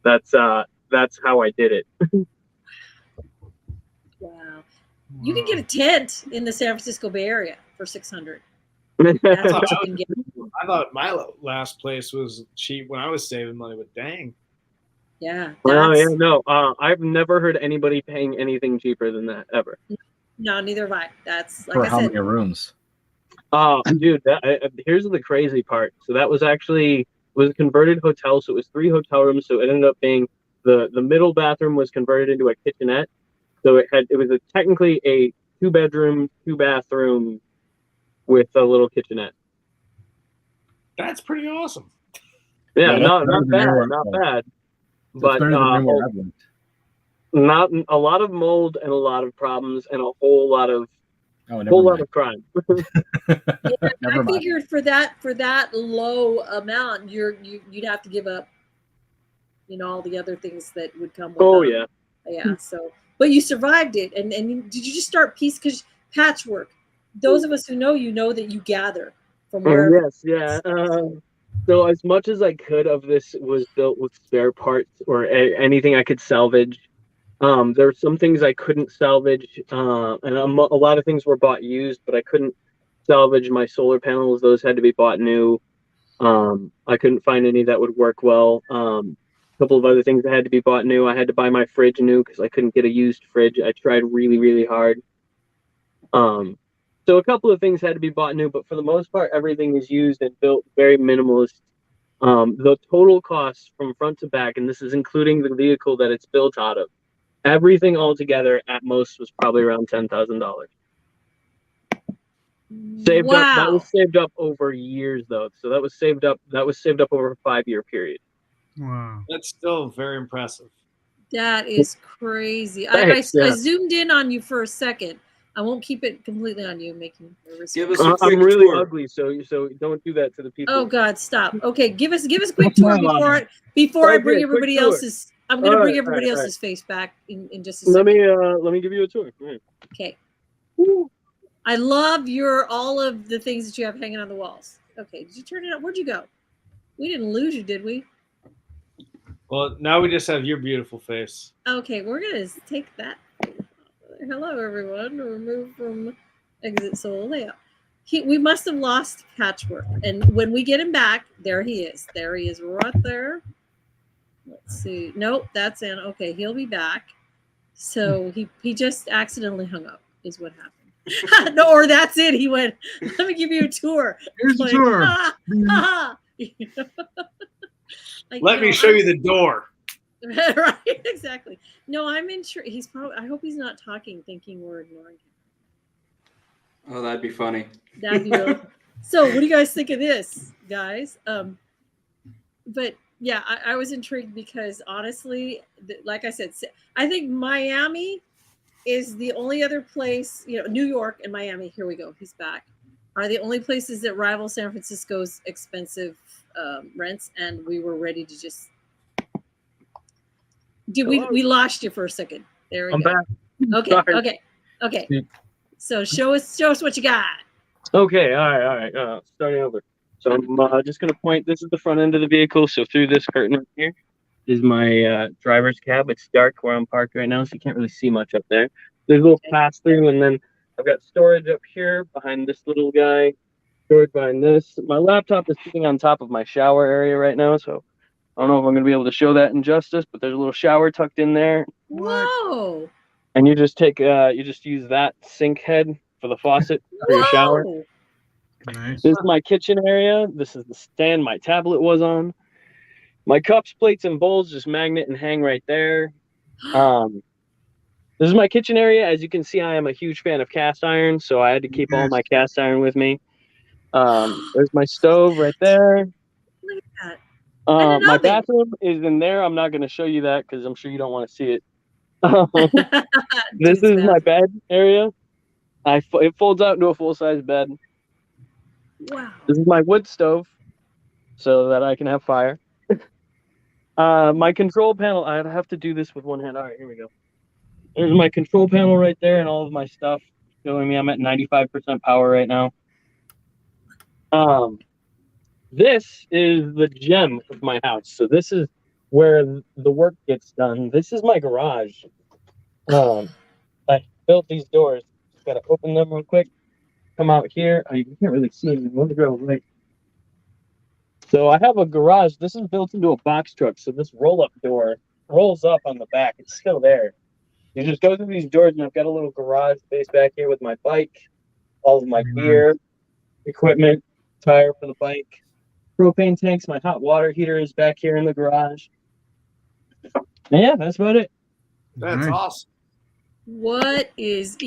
that's how I did it. Wow. You can get a tent in the San Francisco Bay Area for $600. I thought my last place was cheap when I was saving money, but dang. Yeah. No. I've never heard anybody paying anything cheaper than that ever. No, neither have I. That's like For I how said. many rooms? Dude, here's the crazy part. So that was actually a converted hotel. So it was 3 hotel rooms. So it ended up being the middle bathroom was converted into a kitchenette. So it was technically a 2-bedroom, 2-bathroom with a little kitchenette. That's pretty awesome. Yeah, not bad. But not a lot of mold and a lot of problems and a whole lot of crime. I figured for that low amount, you'd have to give up, all the other things that would come with yeah. So, but you survived it, and did you just start because patchwork? Those of us who know that you gather from wherever. Yes, yeah. So as much as I could of this was built with spare parts or anything I could salvage. There were some things I couldn't salvage, and a lot of things were bought used, but I couldn't salvage my solar panels. Those had to be bought new. I couldn't find any that would work well. A couple of other things that had to be bought new. I had to buy my fridge new because I couldn't get a used fridge. I tried really, really hard. So a couple of things had to be bought new, but for the most part, everything is used and built very minimalist. The total cost from front to back, and this is including the vehicle that it's built out of, everything all together at most was probably around $10,000. Saved up. That was saved up over years, though. So that was saved up over a 5-year period. Wow, that's still very impressive. That is crazy. I zoomed in on you for a second. I won't keep it completely on you, making nervous. Give us a quick I'm really tour. ugly, so don't do that to the people. Oh God, stop. Okay, give us a quick tour before I bring everybody else's. I'm going to bring everybody else's face back in just a second. Let me give you a tour. Okay. I love all of the things that you have hanging on the walls. Okay, did you turn it up? Where'd you go? We didn't lose you, did we? Well, now we just have your beautiful face. Okay, we're going to take that. Hello, everyone. Remove from exit solo layout. We must have lost Patchwork. And when we get him back, there he is. There he is right there. Let's see. Nope, that's in. Okay, he'll be back. So he just accidentally hung up is what happened. No, or that's it. He went, let me give you a tour. Here's the tour. Let me show you the door. Right, exactly. No, I'm intrigued. I hope he's not talking, thinking we're ignoring him. Oh, that'd be funny. That'd be really. So, what do you guys think of this, guys? But yeah, I was intrigued because honestly, like I said, I think Miami is the only other place. New York and Miami. Here we go. He's back. Are the only places that rival San Francisco's expensive rents, and we were ready to just. We lost you for a second. There we go. Back. Okay. So show us what you got. Okay, all right. Starting over. So I'm just gonna point. This is the front end of the vehicle. So through this curtain right here is my driver's cab. It's dark where I'm parked right now, so you can't really see much up there. There's a little pass through, and then I've got storage up here behind this little guy. Storage behind this. My laptop is sitting on top of my shower area right now, so. I don't know if I'm going to be able to show that in justice, but there's a little shower tucked in there. Whoa! And you just use that sink head for the faucet for your shower. Nice. This is my kitchen area. This is the stand my tablet was on. My cups, plates, and bowls just magnet and hang right there. This is my kitchen area. As you can see, I am a huge fan of cast iron, so I had to keep all my cast iron with me. There's my stove right there. Look at that. And an My oven. bathroom is in there. I'm not going to show you that because I'm sure you don't want to see it. This Dude's is my bathroom. bed area. It folds out into a full-size bed. Wow. This is my wood stove so that I can have fire. My control panel, I'd have to do this with one hand. All right, here we go. There's my control panel right there and all of my stuff showing me I'm at 95% power right now. This is the gem of my house. So this is where the work gets done. This is my garage. I built these doors. Just gotta open them real quick. Come out here. Oh, you can't really see it. Let me go right. So I have a garage. This is built into a box truck. So this roll-up door rolls up on the back. It's still there. You just go through these doors, and I've got a little garage space back here with my bike, all of my gear, equipment, tire for the bike, propane tanks. My hot water heater is back here in the garage. And yeah, that's about it. That's awesome. What is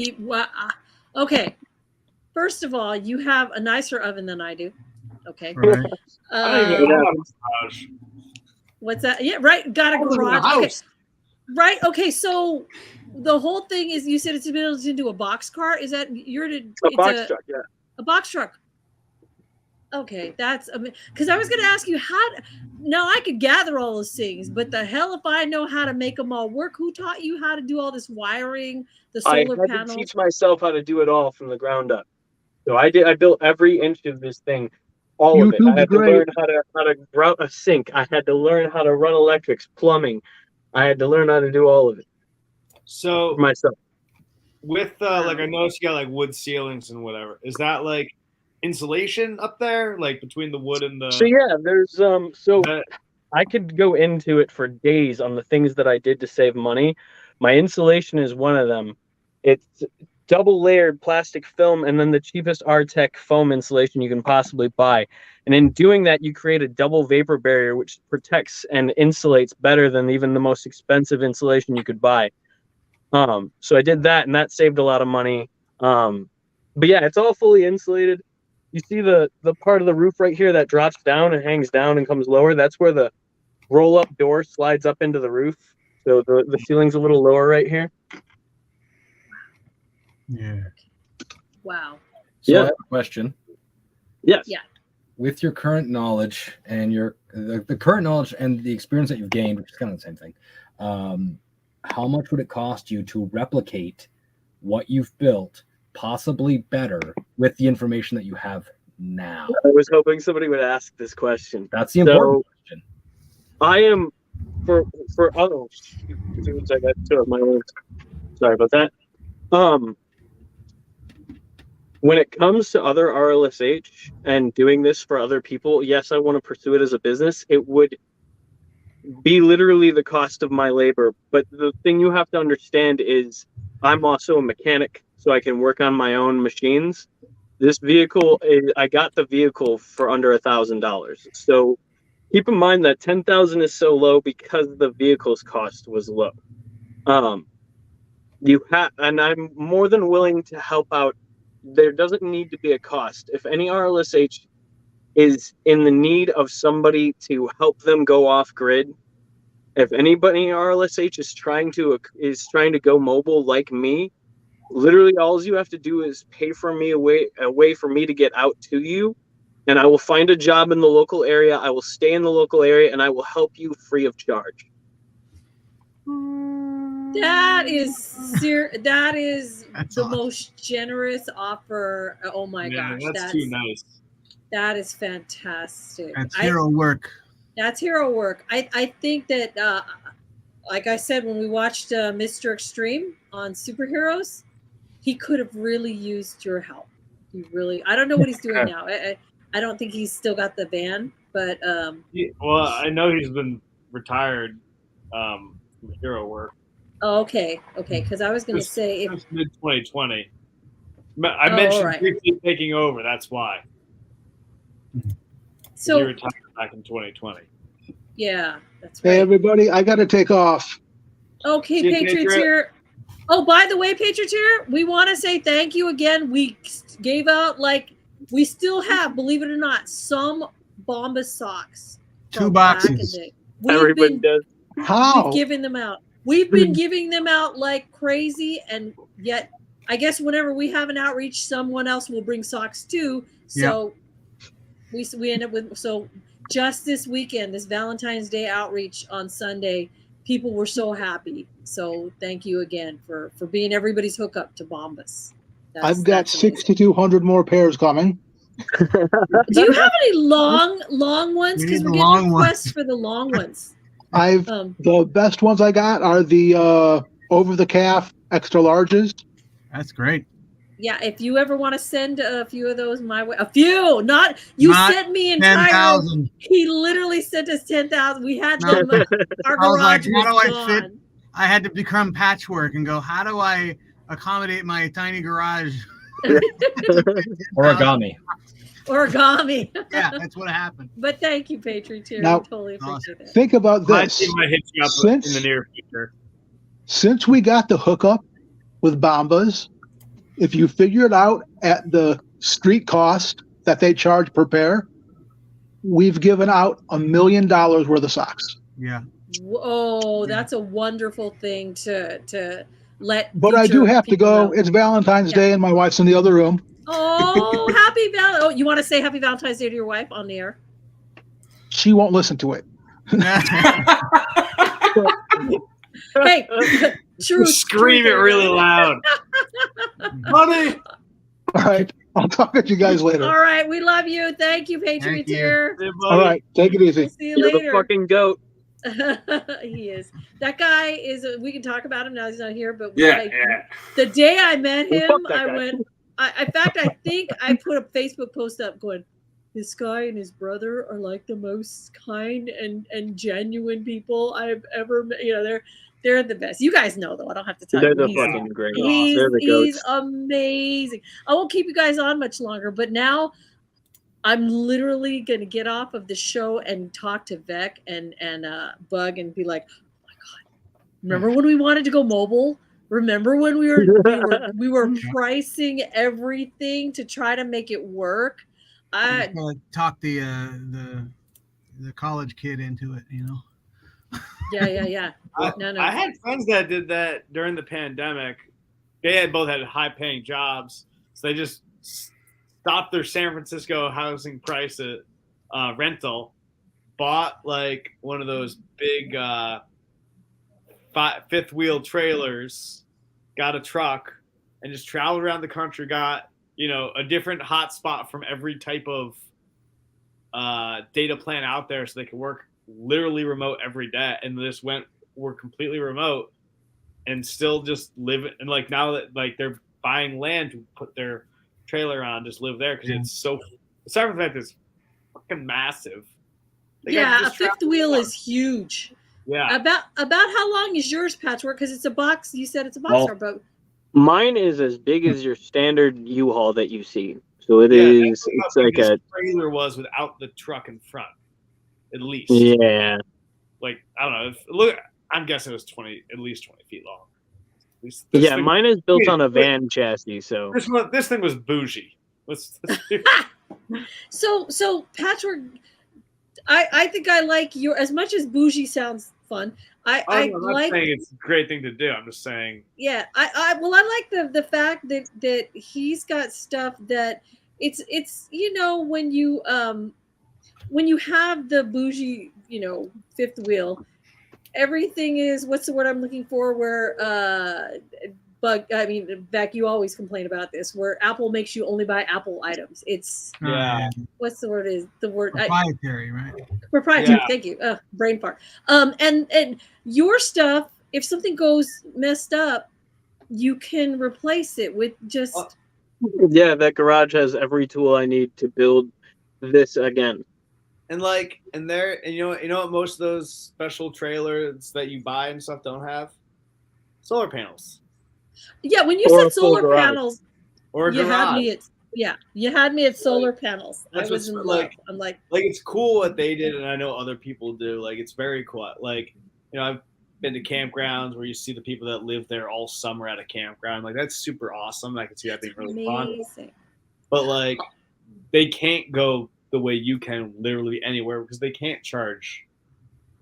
okay? First of all, you have a nicer oven than I do. Okay. Right. I don't even know about a garage. What's that? Yeah, right. Got a I live in a garage. Okay. house. Right. Okay. So the whole thing is, you said it's built into a box car. Is that It's a box truck, yeah. A box truck. Okay, that's because I was going to ask you how. Now I could gather all those things, but the hell if I know how to make them all work. Who taught you how to do all this wiring? The solar I had panels. to teach myself how to do it all from the ground up. So I built every inch of this thing, all of it. I had to learn how to route a sink. I had to learn how to run electrics, plumbing. I had to learn how to do all of it. So for myself. With like, I noticed you got like wood ceilings and whatever. Is that like insulation up there, like between the wood and the? So yeah, there's I could go into it for days on the things that I did to save money. My insulation is one of them. It's double layered plastic film and then the cheapest R-Tech foam insulation you can possibly buy. And in doing that, you create a double vapor barrier, which protects and insulates better than even the most expensive insulation you could buy. So I did that, and that saved a lot of money. But yeah, it's all fully insulated. You see the part of the roof right here that drops down and hangs down and comes lower? That's where the roll-up door slides up into the roof. So the ceiling's a little lower right here. Yeah. Wow. So Yeah. I have a question. Yes. Yeah. With your current knowledge and the current knowledge and the experience that you've gained, which is kind of the same thing, how much would it cost you to replicate what you've built, possibly better, with the information that you have now? I was hoping somebody would ask this question. That's the important question. I am for others. I got two of my words. Sorry about that. When it comes to other RLSH and doing this for other people, yes, I want to pursue it as a business. It would be literally the cost of my labor. But the thing you have to understand is I'm also a mechanic, so I can work on my own machines. This vehicle, I got the vehicle for under $1,000. So keep in mind that $10,000 is so low because the vehicle's cost was low. And I'm more than willing to help out. There doesn't need to be a cost. If any RLSH is in the need of somebody to help them go off grid, if anybody in RLSH is trying to go mobile like me, literally all you have to do is pay for me a way for me to get out to you, and I will find a job in the local area. I will stay in the local area, and I will help you free of charge. That is the most generous offer. Oh my gosh, that's too nice. That is fantastic. That's hero work. That's hero work. I think that, like I said, when we watched Mr. Extreme on Superheroes, he could have really used your help. I don't know what he's doing now. I don't think he's still got the van, but well, I know he's been retired from hero work. Oh, okay, because I was going to say mid 2020. I mentioned briefly taking over. That's why. So he retired back in 2020. Yeah, that's right. Hey, everybody, I got to take off. Okay, See you, Patriots Patriot. here. Oh, by the way, Patriots here, we want to say thank you again. We gave out, like, we still have, believe it or not, some Bombas socks. 2 from back in boxes. the- Everybody does. How? We've given them out. We've been giving them out like crazy, and yet I guess whenever we have an outreach, someone else will bring socks too. So we end up with, so just this weekend, this Valentine's Day outreach on Sunday, people were so happy. So thank you again for being everybody's hookup to Bombas. I've got that's amazing. 6,200 more pairs coming. Do you have any long ones? We Because need we're the getting long requests ones. for the long ones. The best ones I got are the over the calf extra larges. That's great. Yeah, if you ever want to send a few of those my way, a few, not you Not sent me entire. 10,000. He literally sent us 10,000. We had No. them. Our I was like, garage how do was I fit? gone. I had to become patchwork and go, how do I accommodate my tiny garage? Origami. Origami. Yeah, that's what happened. But thank you, Patriot. We Now- totally appreciate it. Think about My this. team might hit you up Since- in the near future. Since we got the hookup with Bombas, if you figure it out at the street cost that they charge per pair, we've given out $1 million worth of socks. Yeah. Whoa, that's a wonderful thing to let. But I do future have to people go. know. It's Valentine's Yeah. Day, and my wife's in the other room. Oh, happy Val! Oh, you want to say happy Valentine's Day to your wife on the air? She won't listen to it. Hey, truth. Scream it truth, really loud. Honey. All right. I'll talk to you guys later. All right, we love you. Thank you, Patriots you. here. Hey, All buddy. right. Take it easy. We'll see you You're the later. fucking goat. He is. That guy is. We can talk about him now. He's not here, but Yeah, like, yeah. the day I met Well, him, fuck that I guy. went. In fact, I think I put a Facebook post up going, "This guy and his brother are like the most kind and genuine people I've ever met." You know, they're the best. You guys know, though. I don't have to tell They're you. the He's- fucking great. He's, They're the he's goats. amazing. I won't keep you guys on much longer, but now I'm literally going to get off of the show and talk to Vec and Bug and be like, oh my God, remember when we wanted to go mobile? Remember when we were pricing everything to try to make it work? Just gotta talk the college kid into it, you know. Yeah. No. I had friends that did that during the pandemic. They both had high-paying jobs, so they just stopped their San Francisco housing price at rental, bought like one of those big fifth-wheel trailers, got a truck, and just traveled around the country. Got a different hotspot from every type of data plan out there, so they could work literally remote every day, and just were completely remote and still just live. And like now that like they're buying land to put their trailer on, just live there because it's so. Aside from the fact it's fucking massive. Like, Yeah, a fifth wheel is huge. Yeah. About how long is yours, Patchwork? Because it's a box. You said it's a box Well, car boat. Mine is as big as your standard U-Haul that you see. So it is. It's how like big a. this trailer was without the truck in front, at least. Yeah. Like I don't know. Look, I'm guessing it was at least 20 feet long. At least Yeah, thing- mine is built on a van chassis, so. This thing was bougie. Let's So Patchwork, I think I like your, as much as bougie sounds fun. I I'm not like, saying it's a great thing to do. I'm just saying. yeah. I like the fact that he's got stuff that it's when you have the bougie fifth wheel, everything is, what's the word I'm looking for, where Beck, you always complain about this, where Apple makes you only buy Apple items. It's Yeah. what's the word is the word Proprietary, right? proprietary. Yeah. Thank you. Brain fart. And your stuff, if something goes messed up, you can replace it with just Yeah, that garage has every tool I need to build this again. And you know what most of those special trailers that you buy and stuff don't have? Solar panels yeah. When you Or a said full solar garage. panels, or a you had garage. me at Yeah, you had me at solar panels. I That's was in what's, love. like- I'm like, it's cool what they did, and I know other people do. Like, it's very cool. Like, I've been to campgrounds where you see the people that live there all summer at a campground. Like, that's super awesome. I can see that being really fun. amazing. But like, they can't go the way you can literally anywhere because they can't charge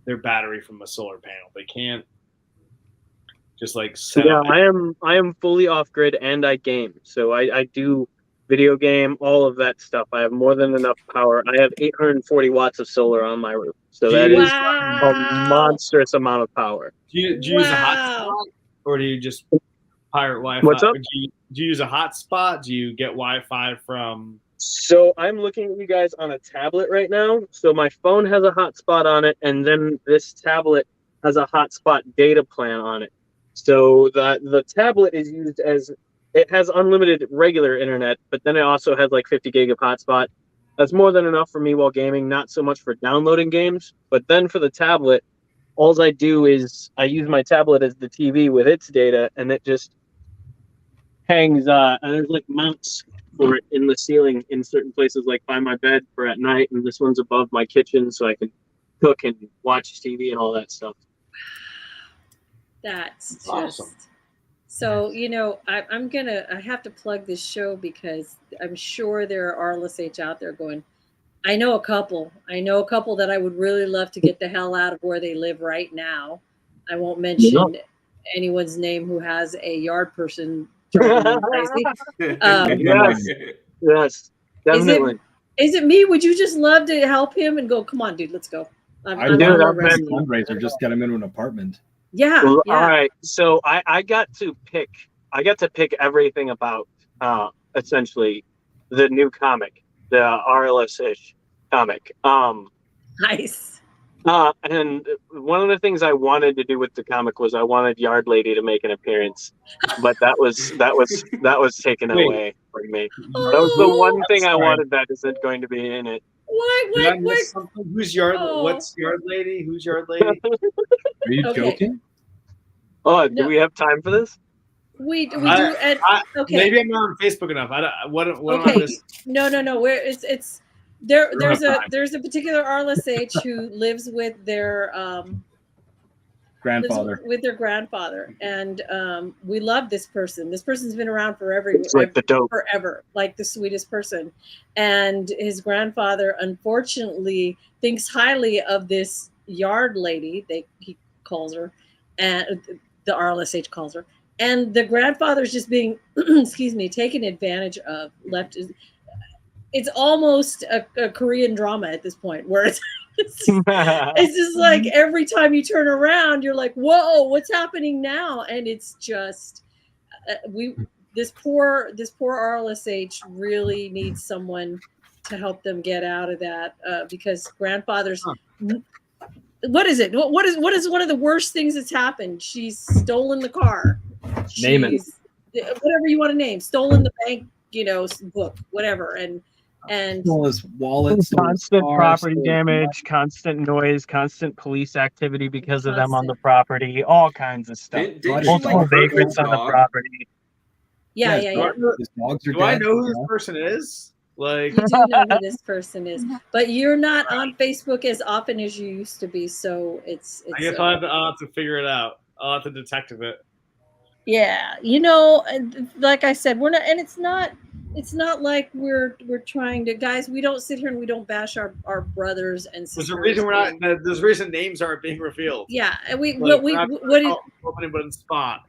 their battery from a solar panel. They can't just like set Yeah, up. I am fully off grid and I game. So I do video game, all of that stuff. I have more than enough power. I have 840 watts of solar on my roof. So that is a Wow. monstrous amount of power. Do you use a Wow. hotspot, or do you just pirate Wi-Fi? What's up? Or do you use a hotspot? Do you get Wi-Fi from? So I'm looking at you guys on a tablet right now. So my phone has a hotspot on it, and then this tablet has a hotspot data plan on it. So the tablet is used as, it has unlimited regular internet, but then it also has like 50 gig of hotspot. That's more than enough for me while gaming, not so much for downloading games. But then for the tablet, all I do is I use my tablet as the TV with its data, and it just hangs, and there's like mounts for it in the ceiling in certain places, like by my bed for at night, and this one's above my kitchen so I can cook and watch TV and all that stuff. That's just awesome. So, I have to plug this show because I'm sure there are RLSH out there going, I know a couple that I would really love to get the hell out of where they live right now. I won't mention anyone's name who has a yard person driving them crazy. Yes, definitely. Is it me? Would you just love to help him and go, come on, dude, let's go. I'd do love it. to run a fundraiser, just get him into an apartment. Yeah, Well, yeah. All right. So I got to pick everything about essentially the new comic, the RLSH comic. Nice. And one of the things I wanted to do with the comic was I wanted Yard Lady to make an appearance, but that was taken away from me. That was the one thing I wanted that isn't going to be in it. Did I miss something? Who's yard? Oh. What's yard lady? Who's yard lady? Are you Okay. joking? Oh, No. do we have time for this? We do. I- Okay. Maybe I'm not on Facebook enough. I don't. What am I Okay. missing? No. Where it's there. We don't have time. There's a particular RLSH who lives with their Grandfather. with their grandfather, and we love this person. This person's been around forever. It's like the dope. Forever, like the sweetest person. And his grandfather, unfortunately, thinks highly of this yard lady. He calls her, and the RLSH calls her. And the grandfather's just being, excuse me, taken advantage of. It's almost a Korean drama at this point, where it's just like every time you turn around, you're like, whoa, what's happening now? And it's just this poor RLSH really needs someone to help them get out of that, because grandfathers. What is it? What is one of the worst things that's happened? She's stolen the car. Name it. Whatever you want to name. Stolen the bank, book, whatever, and Stole his wallet, stole his Constant car, property stole- damage, constant noise, constant police activity because of them on the property, all kinds of stuff. Didn't you, Multiple like, hurt his vagrants on the dog? property. yeah. His dogs are Do I dead, know who you this person is? Like, You do know who this person is, but you're not on Facebook as often as you used to be. So it's. I guess I'll have to figure it out. I'll have to detective it. Yeah, like I said, we're not, and it's not like we're trying to, guys. We don't sit here and we don't bash our brothers and sisters. There's a reason we're not. There's a reason names aren't being revealed. Yeah, and Like, opening but in spot.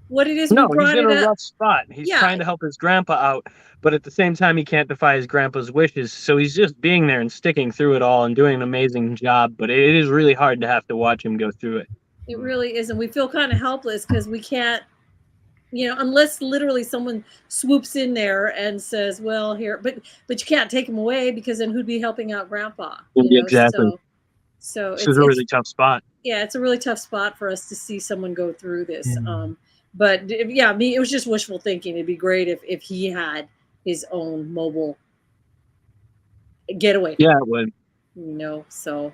what it is. No, we brought he's in it a up. rough spot. He's Yeah. trying to help his grandpa out, but at the same time, he can't defy his grandpa's wishes. So he's just being there and sticking through it all and doing an amazing job. But it is really hard to have to watch him go through it. It really is, and we feel kind of helpless because we can't, unless literally someone swoops in there and says, "Well, here," but you can't take him away because then who'd be helping out Grandpa? Exactly. So This is a really tough spot. yeah, it's a really tough spot for us to see someone go through this. But yeah, it was just wishful thinking. It'd be great if he had his own mobile getaway. Yeah, it would. So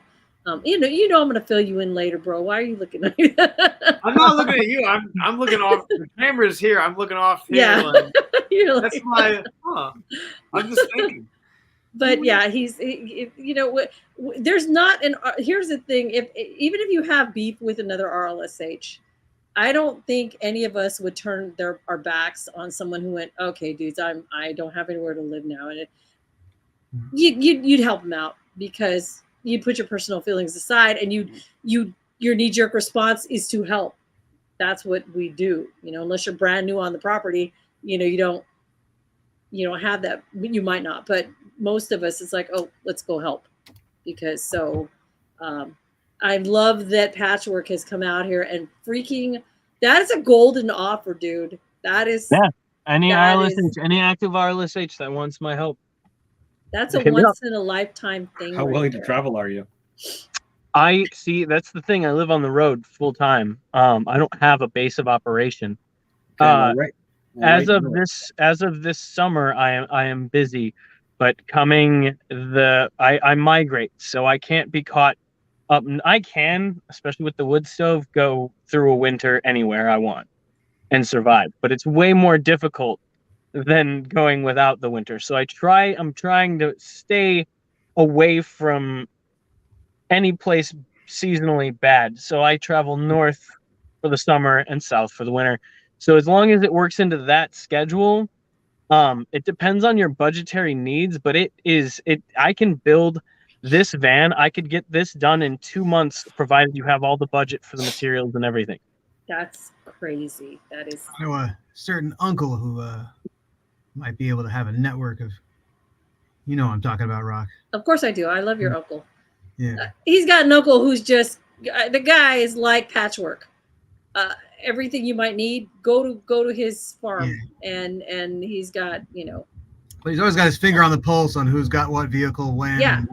You know, I'm gonna fill you in later, bro. Why are you looking at me? I'm not looking at you. I'm looking off. The camera's here. I'm looking off here. Yeah. Like, You're that's like, my. I'm just thinking. but yeah, you know what? There's not an. Here's the thing: even if you have beef with another RLSH, I don't think any of us would turn our backs on someone who went, okay, dudes, I don't have anywhere to live now, and you'd help them out because you'd put your personal feelings aside, and your knee jerk response is to help. That's what we do, unless you're brand new on the property, you don't have that. You might not, but most of us, it's like, oh, let's go help. Because I love that Patchwork has come out here and that is a golden offer, dude. That is any RLSH, any active RLSH that wants my help. That's a once in a lifetime thing. How willing to travel are you? I see. That's the thing. I live on the road full time. I don't have a base of operation. As of this summer, I am busy, but I migrate, so I can't be caught up. I can, especially with the wood stove, go through a winter anywhere I want and survive, but it's way more difficult than going without the winter. So I'm trying to stay away from any place seasonally bad. So I travel north for the summer and south for the winter. So as long as it works into that schedule, it depends on your budgetary needs, but I can build this van. I could get this done in 2 months, provided you have all the budget for the materials and everything. That's crazy. That is. I know a certain uncle who might be able to have a network of, what I'm talking about, Rock. Of course I do. I love your uncle. Yeah. He's got an uncle who's just, the guy is like Patchwork. Everything you might need, go to his farm, and he's got, But he's always got his finger on the pulse on who's got what vehicle when. Yeah,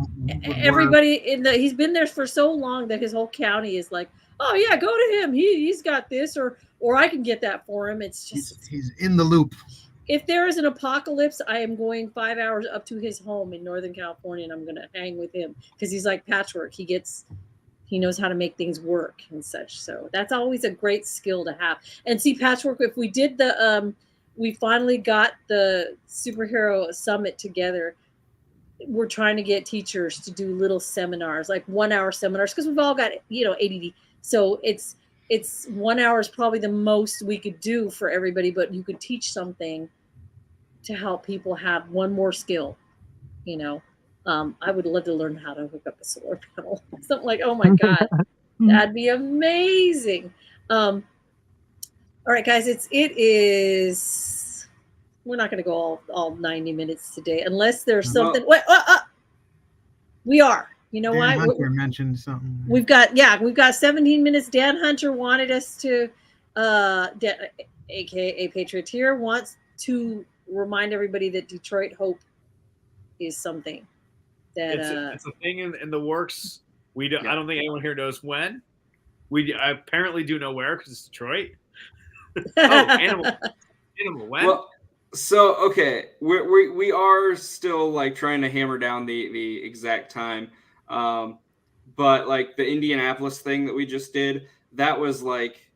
everybody he's been there for so long that his whole county is like, oh yeah, go to him. He's got this, or I can get that for him. It's just he's in the loop. If there is an apocalypse, I am going 5 hours up to his home in Northern California, and I'm going to hang with him because he's like Patchwork. He knows how to make things work and such. So that's always a great skill to have. And see, Patchwork, if we did we finally got the superhero summit together. We're trying to get teachers to do little seminars, like 1 hour seminars, because we've all got, ADD. So it's 1 hour is probably the most we could do for everybody, but you could teach something to help people have one more skill, I would love to learn how to hook up a solar panel. Something like, oh my God, that'd be amazing. All right, guys, it is, we're not going to go all 90 minutes today, unless there's something. We are. You know why? Hunter mentioned something. We've got 17 minutes. Dan Hunter wanted us to, aka Patrioteer, wants to remind everybody that Detroit Hope is something that it's a thing in the works. I don't think anyone here knows when. We apparently do know where, because it's Detroit. Animal when? Well, so okay, we are still like trying to hammer down the exact time. But like the Indianapolis thing that we just did, that was like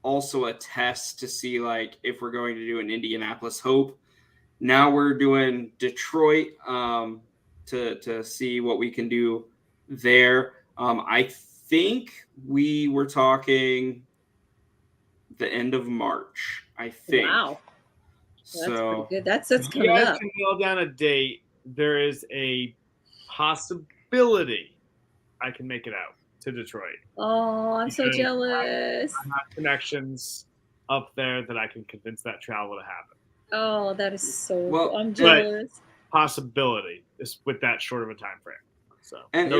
also a test to see like if we're going to do an Indianapolis Hope. Now we're doing Detroit to see what we can do there. I think we were talking the end of March, I think. Wow. So that's pretty good. That's coming up. If you guys can nail down a date, there is a possibility I can make it out to Detroit. Oh, I'm so jealous. I have connections up there that I can convince that travel to happen. Oh, that is so cool. I'm jealous. Possibility is with that short of a time frame. So, and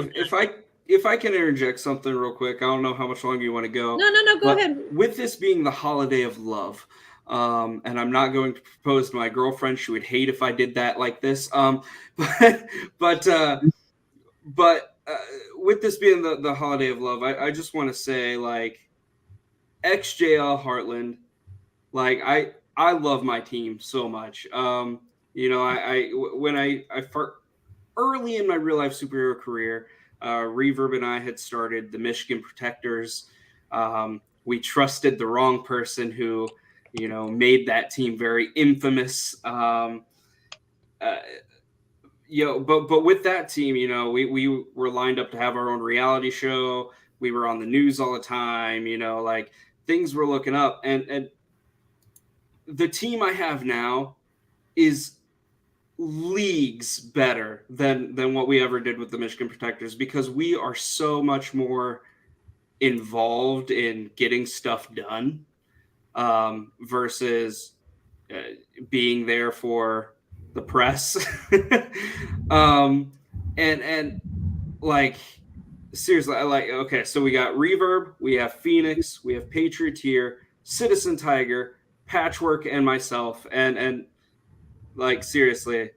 if I can interject something real quick, I don't know how much longer you want to go. No, go ahead. With this being the holiday of love, and I'm not going to propose to my girlfriend. She would hate if I did that like this. But with this being the holiday of love, I just want to say, like, XJL Heartland, like I love my team so much. When I early in my real life superhero career, Reverb and I had started the Michigan Protectors. We trusted the wrong person who, made that team very infamous. But with that team, we were lined up to have our own reality show. We were on the news all the time, like things were looking up. And the team I have now is leagues better than what we ever did with the Michigan Protectors, because we are so much more involved in getting stuff done versus being there for the press. And like seriously, okay, so we got Reverb, we have Phoenix, we have Patrioteer, Citizen Tiger, Patchwork, and myself, and like seriously,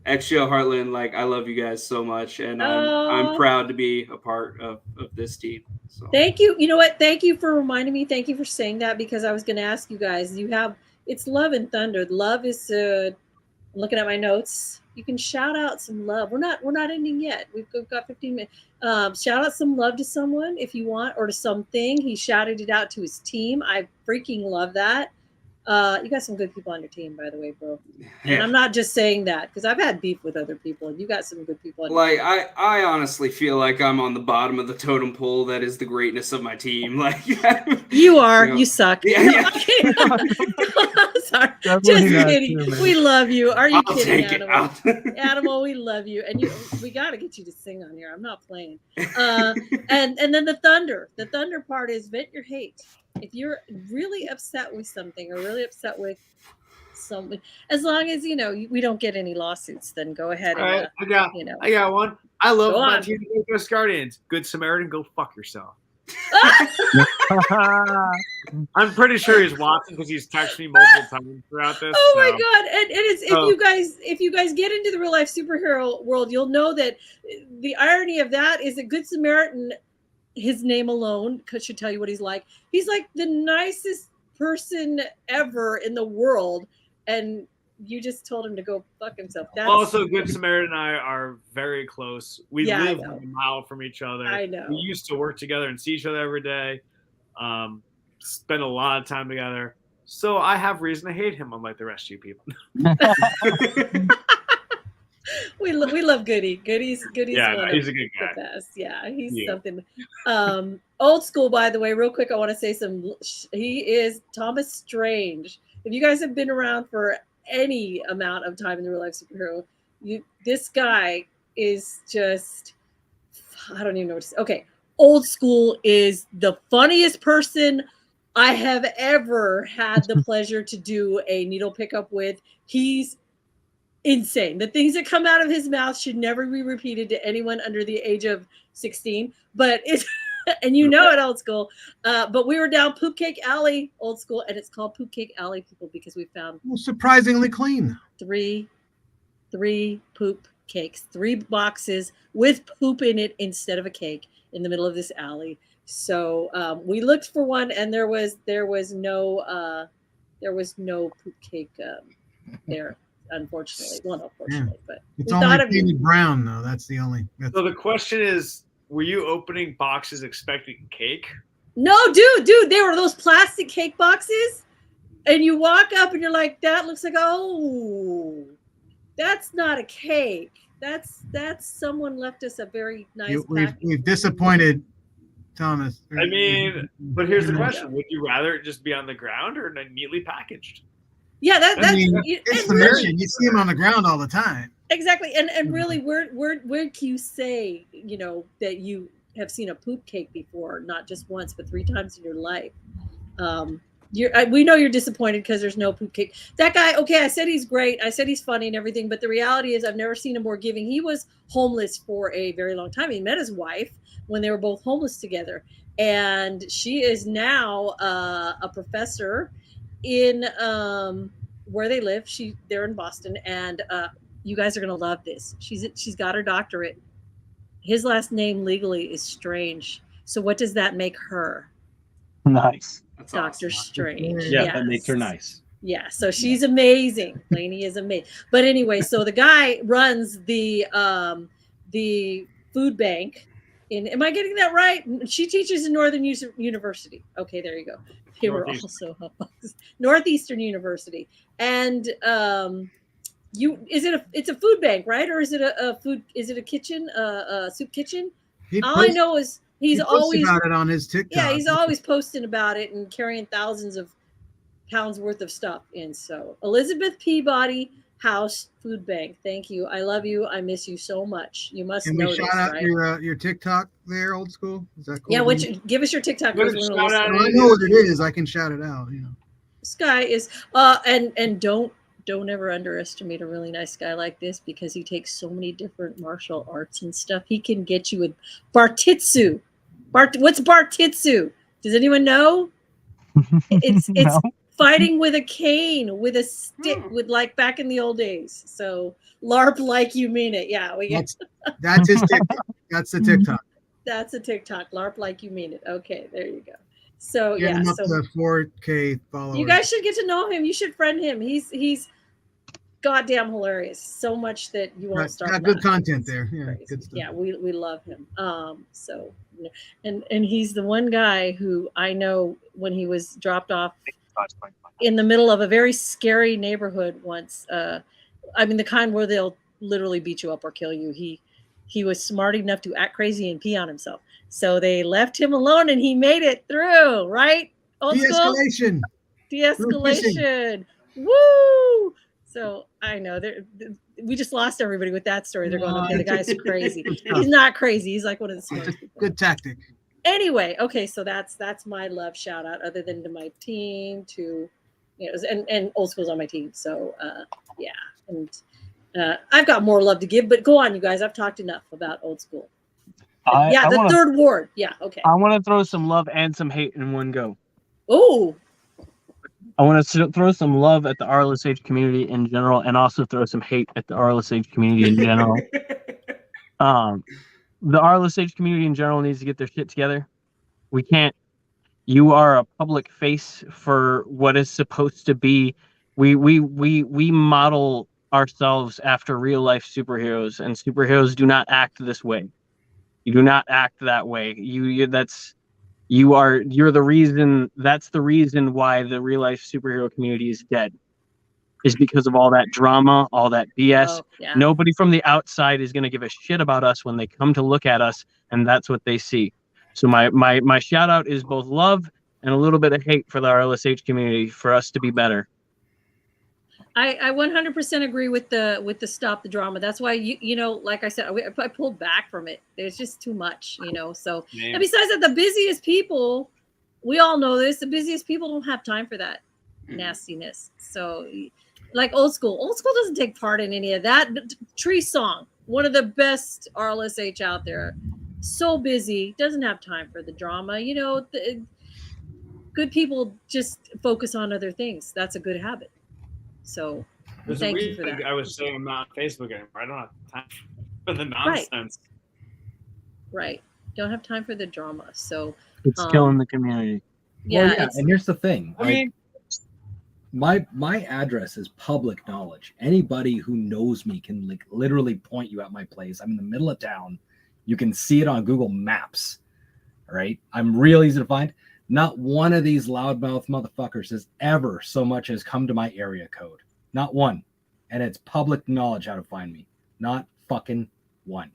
XGO Heartland, like I love you guys so much, and I'm proud to be a part of this team. So. Thank you. You know what? Thank you for reminding me. Thank you for saying that, because I was going to ask you guys. It's Love and Thunder. Love is. I'm looking at my notes. You can shout out some love. We're not ending yet. We've got 15 minutes. Shout out some love to someone if you want, or to something. He shouted it out to his team. I freaking love that. You got some good people on your team, by the way, bro. Yeah. And I'm not just saying that because I've had beef with other people, and you got some good people on your team. I honestly feel like I'm on the bottom of the totem pole. That is the greatness of my team. Like you are, you suck. Yeah, no, sorry. Just kidding. We love you. Are you kidding, Animal? Animal, we love you, and we got to get you to sing on here. I'm not playing. And then the thunder. The thunder part is vent your hate. If you're really upset with something or really upset with something, as long as we don't get any lawsuits, then go ahead and I got one. I love my Team Ghost Guardians. Good Samaritan, go fuck yourself. I'm pretty sure he's watching because he's texted me multiple times throughout this. Oh my god! And it's if you guys get into the real life superhero world, you'll know that the irony of that is that Good Samaritan, his name alone should tell you what he's like. He's like the nicest person ever in the world, and you just told him to go fuck himself. That's also, Good Samaritan and I are very close. We live a mile from each other. I know. We used to work together and see each other every day. Spend a lot of time together. So I have reason to hate him, unlike the rest of you people. We love Goody. Goody's yeah, he's a good guy. The best. Yeah, he's something. Old school, by the way, real quick, I want to say he is Thomas Strange. If you guys have been around for any amount of time in the real life superhero, this guy is just, I don't even know what to say. Okay, Old School is the funniest person I have ever had the pleasure to do a needle pickup with. He's insane. The things that come out of his mouth should never be repeated to anyone under the age of 16. But it's and it, Old School. But we were down Poop Cake Alley, Old School, and it's called Poop Cake Alley, people, because we found surprisingly clean. Three poop cakes, 3 boxes with poop in it instead of a cake in the middle of this alley. So we looked for one, and there was no poop cake there. Unfortunately, but it's only painted brown though. That's the only. So the question is, were you opening boxes expecting cake? No, dude, they were those plastic cake boxes, and you walk up and you're like, that looks like that's not a cake. That's someone left us a very nice. We've disappointed Thomas. I mean, but here's the question: would you rather it just be on the ground or neatly packaged? Yeah, it's the mission. You see him on the ground all the time. Exactly, and really, where can you say that you have seen a poop cake before, not just once but 3 times in your life? We know you're disappointed because there's no poop cake. That guy, okay, I said he's great, I said he's funny and everything, but the reality is I've never seen him more giving. He was homeless for a very long time. He met his wife when they were both homeless together, and she is now a professor in where they live. They're in Boston, and you guys are gonna love this. She's got her doctorate. His last name legally is Strange. So what does that make her? Nice. That's Dr. Awesome. Strange. Yeah, yes. That makes her nice. Yeah, so she's amazing. Lainey is amazing. But anyway, so the guy runs the food bank Am I getting that right? She teaches in Northern University. Okay, there you go. They were also Northeastern University, and it's a food bank, right? Or is it a food? Is it a kitchen? A soup kitchen? All I know is he's always about it on his TikTok. Yeah, he's always posting about it and carrying thousands of pounds worth of stuff in. So Elizabeth Peabody House Food Bank. Thank you. I love you. I miss you so much. You must know this, shout out right? your TikTok there, Old School? Is that cool? Yeah, give us your TikTok. I know what it is. I can shout it out. This guy is and don't ever underestimate a really nice guy like this, because he takes so many different martial arts and stuff. He can get you with Bartitsu. What's Bartitsu? Does anyone know? It's No. fighting with a cane, with a stick, with like back in the old days. So LARP like you mean it. Yeah, that's his TikTok. That's the TikTok. That's a TikTok. LARP like you mean it. Okay, there you go. So Get him up so to 4K followers. you guys should get to know him. You should friend him. He's goddamn hilarious. So much that you won't start. Got good content there. Yeah, good stuff. Yeah, we love him. So and he's the one guy who I know when he was dropped off in the middle of a very scary neighborhood once. I mean, the kind where they'll literally beat you up or kill you. He was smart enough to act crazy and pee on himself. So they left him alone and he made it through, right? De-escalation. De-escalation. Woo! So I know we just lost everybody with that story. They're going, okay, the guy's crazy. He's not crazy. He's like one of the smartest people. Good tactic. Anyway, okay, so that's my love shout out, other than to my team, to and Old School's on my team. So yeah, and I've got more love to give, but go on, you guys. I've talked enough about Old School. The third ward. Yeah, okay. I want to throw some love and some hate in one go. Oh. I want to throw some love at the RLSH community in general, and also throw some hate at the RLSH community in general. The RLSH community in general needs to get their shit together. We can't. You are a public face for what is supposed to be. We model ourselves after real life superheroes, and superheroes do not act this way. You do not act that way. You're the reason. That's the reason why the real life superhero community is dead. Is because of all that drama, all that BS. Oh, yeah. Nobody from the outside is going to give a shit about us when they come to look at us, and that's what they see. So my shout out is both love and a little bit of hate for the RLSH community for us to be better. I 100% agree with the stop the drama. That's why you know, like I said, I pulled back from it. There's just too much, So and besides that, the busiest people, we all know this. The busiest people don't have time for that nastiness. So, like Old School doesn't take part in any of that. Tree Song, one of the best RLSH out there. So busy, doesn't have time for the drama. Good people just focus on other things. That's a good habit. So thank you for that. I was saying I'm not on Facebook anymore. I don't have time for the nonsense. Right. Don't have time for the drama. So it's killing the community. Yeah. And here's the thing. I mean, my address is public knowledge. Anybody who knows me can literally point you at my place. I'm in the middle of town. You can see it on Google Maps. All right. I'm real easy to find. Not one of these loudmouth motherfuckers has ever so much as come to my area code. Not one. And it's public knowledge how to find me. Not fucking one.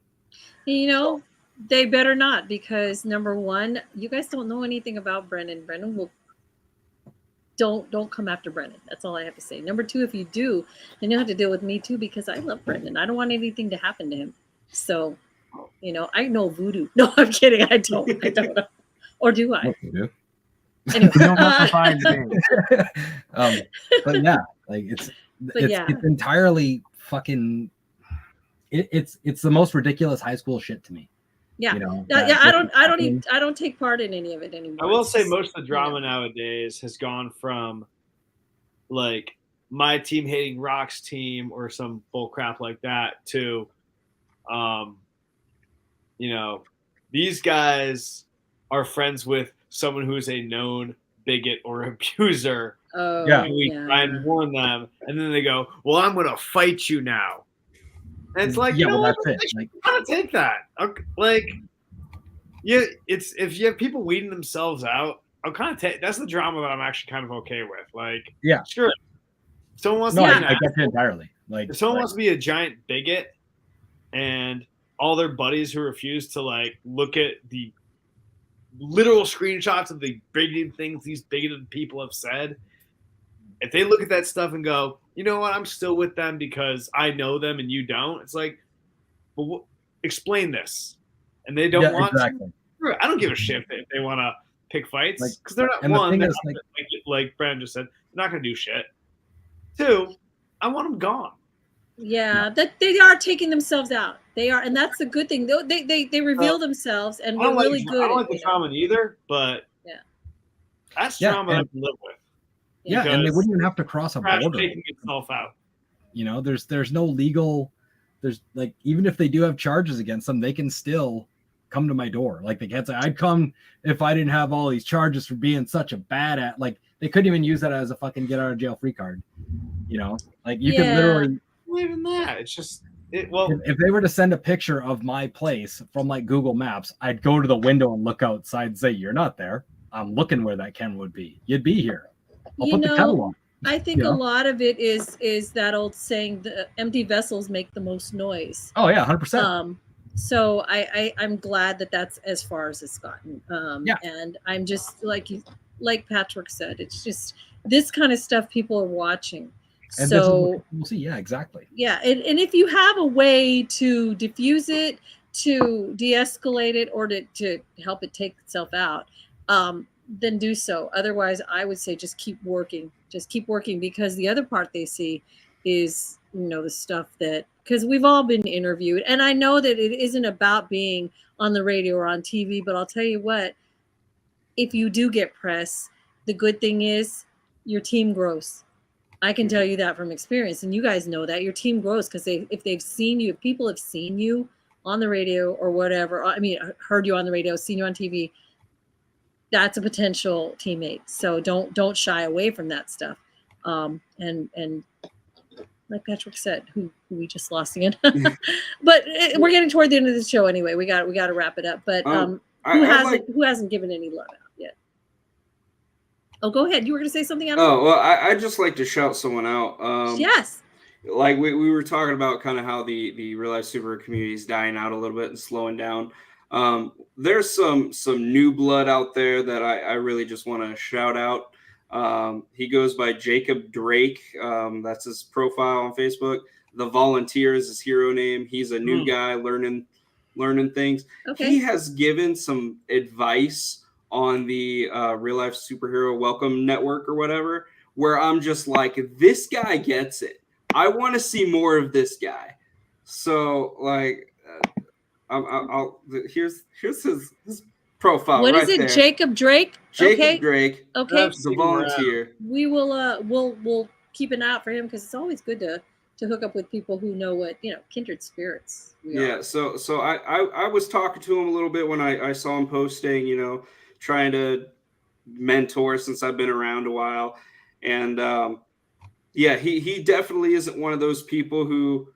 They better not, because number one, you guys don't know anything about Brennan. Brennan will don't come after Brennan. That's all I have to say. Number two, if you do, then you'll have to deal with me too, because I love Brennan. I don't want anything to happen to him. So, I know voodoo. No, I'm kidding. I don't know. Or do I? You do. Anyway, but yeah, it's entirely fucking. It's the most ridiculous high school shit to me. Yeah, I don't take part in any of it anymore. I will say most of the drama nowadays has gone from like my team hating Rock's team or some bull crap like that to, these guys are friends with someone who's a known bigot or abuser. Oh, we try and warn them, and then they go, "Well, I'm going to fight you now." And it's like, that's it. How to take that? Okay, Yeah, it's if you have people weeding themselves out, I'm kind of that's the drama that I'm actually kind of okay with. Like, Yeah. sure, if someone wants No, to I be an get asshole, it entirely. Like, if someone wants to be a giant bigot, and all their buddies who refuse to like look at the literal screenshots of the bigoted things these bigoted people have said, if they look at that stuff and go, you know what, I'm still with them because I know them and you don't. It's like, well, explain this, and they don't yeah, want exactly. to. I don't give a shit if they want to pick fights Like, because they're not and the one. thing They're is, not, like Brandon just said, they're not going to do shit. Two, I want them gone. Yeah, that they are taking themselves out. They are, and that's the good thing. They reveal themselves, and we're really good. I don't like the trauma either, but yeah, that's trauma I can live with. Yeah, and they wouldn't even have to cross a trash border. taking itself out. You know, there's no legal. There's like, even if they do have charges against them, they can still come to my door. Like, they can't say I'd come if I didn't have all these charges for being such a bad at. Like, they couldn't even use that as a fucking get out of jail free card. You know, like you could literally. Not even that. It's just if they were to send a picture of my place from like Google Maps, I'd go to the window and look outside and say, "You're not there. I'm looking where that camera would be. You'd be here. I'll put the kettle on." I think a lot of it is that old saying, the empty vessels make the most noise. Oh yeah, 100%. So I'm glad that that's as far as it's gotten. And I'm just like Patrick said, it's just this kind of stuff people are watching. And so we'll see. Yeah, exactly. Yeah, and if you have a way to diffuse it, to de-escalate it, or to help it take itself out, then do so. Otherwise, I would say just keep working. Just keep working, because the other part they see is, the stuff that, because we've all been interviewed, and I know that it isn't about being on the radio or on TV, but I'll tell you what, if you do get press, the good thing is your team grows. I can tell you that from experience, and you guys know that your team grows because if they've seen you, if people have seen you on the radio or whatever, I mean, heard you on the radio, seen you on TV, that's a potential teammate. So don't shy away from that stuff. And like Patrick said, who we just lost again, but we're getting toward the end of the show anyway. We got to wrap it up. But who hasn't given any love out yet? Oh, go ahead. You were going to say something, Adam? Oh, well, I just like to shout someone out. Yes. Like we were talking about kind of how the real life superhero community is dying out a little bit and slowing down. There's some new blood out there that I really just want to shout out. He goes by Jacob Drake. That's his profile on Facebook. The Volunteer is his hero name. He's a new guy learning things. Okay. He has given some advice on the Real Life Superhero Welcome Network or whatever, where I'm just like, this guy gets it. I want to see more of this guy. So like, here's his profile. What is it? There. Jacob Drake. Jacob Drake. Okay. The Volunteer. We will we'll keep an eye out for him, because it's always good to hook up with people who know what, kindred spirits we are. So I was talking to him a little bit when I saw him posting, trying to mentor since I've been around a while. And he definitely isn't one of those people who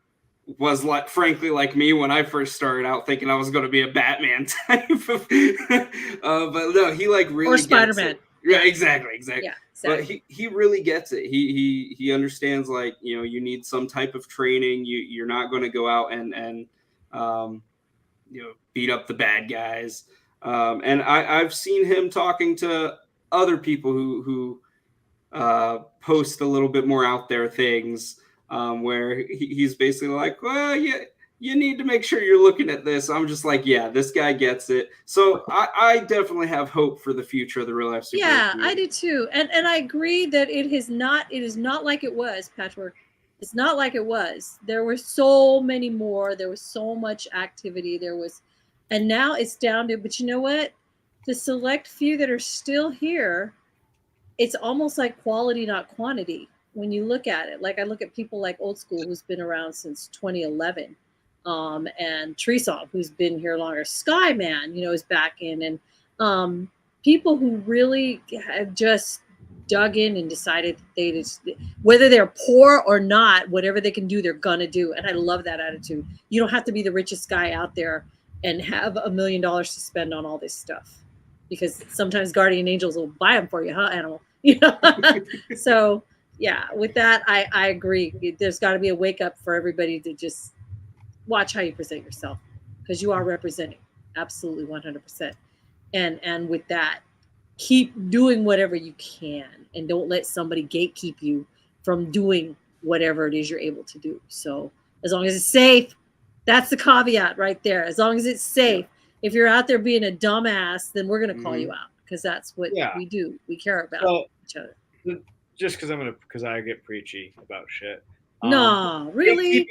was frankly like me when I first started out, thinking I was going to be a Batman type of, but no, he really or Spider-Man. Yeah, exactly. Yeah, exactly. But he really gets it. He understands, you need some type of training. You're not going to go out and beat up the bad guys. And I've seen him talking to other people who post a little bit more out there things, where he's basically like, well, yeah, you need to make sure you're looking at this. I'm just like, yeah, this guy gets it. So I definitely have hope for the future of the real life superhero. Yeah, I do too. And I agree that it is not like it was, Patchwork. It's not like it was. There were so many more. There was so much activity. And now it's down to, but you know what? The select few that are still here, it's almost like quality, not quantity. When you look at it, like I look at people like Old School, who's been around since 2011, and Treesong, who's been here longer. Skyman, is back in, and people who really have just dug in and decided they just, whether they're poor or not, whatever they can do, they're gonna do. And I love that attitude. You don't have to be the richest guy out there and have $1 million to spend on all this stuff, because sometimes guardian angels will buy them for you, huh, animal? So yeah, with that, I agree. There's got to be a wake up for everybody to just watch how you present yourself, because you are representing absolutely 100%. And with that, keep doing whatever you can, and don't let somebody gatekeep you from doing whatever it is you're able to do. So as long as it's safe, that's the caveat right there. As long as it's safe. If you're out there being a dumbass, then we're going to call you out, because that's what we do. We care about each other. Just because I get preachy about shit. No, really?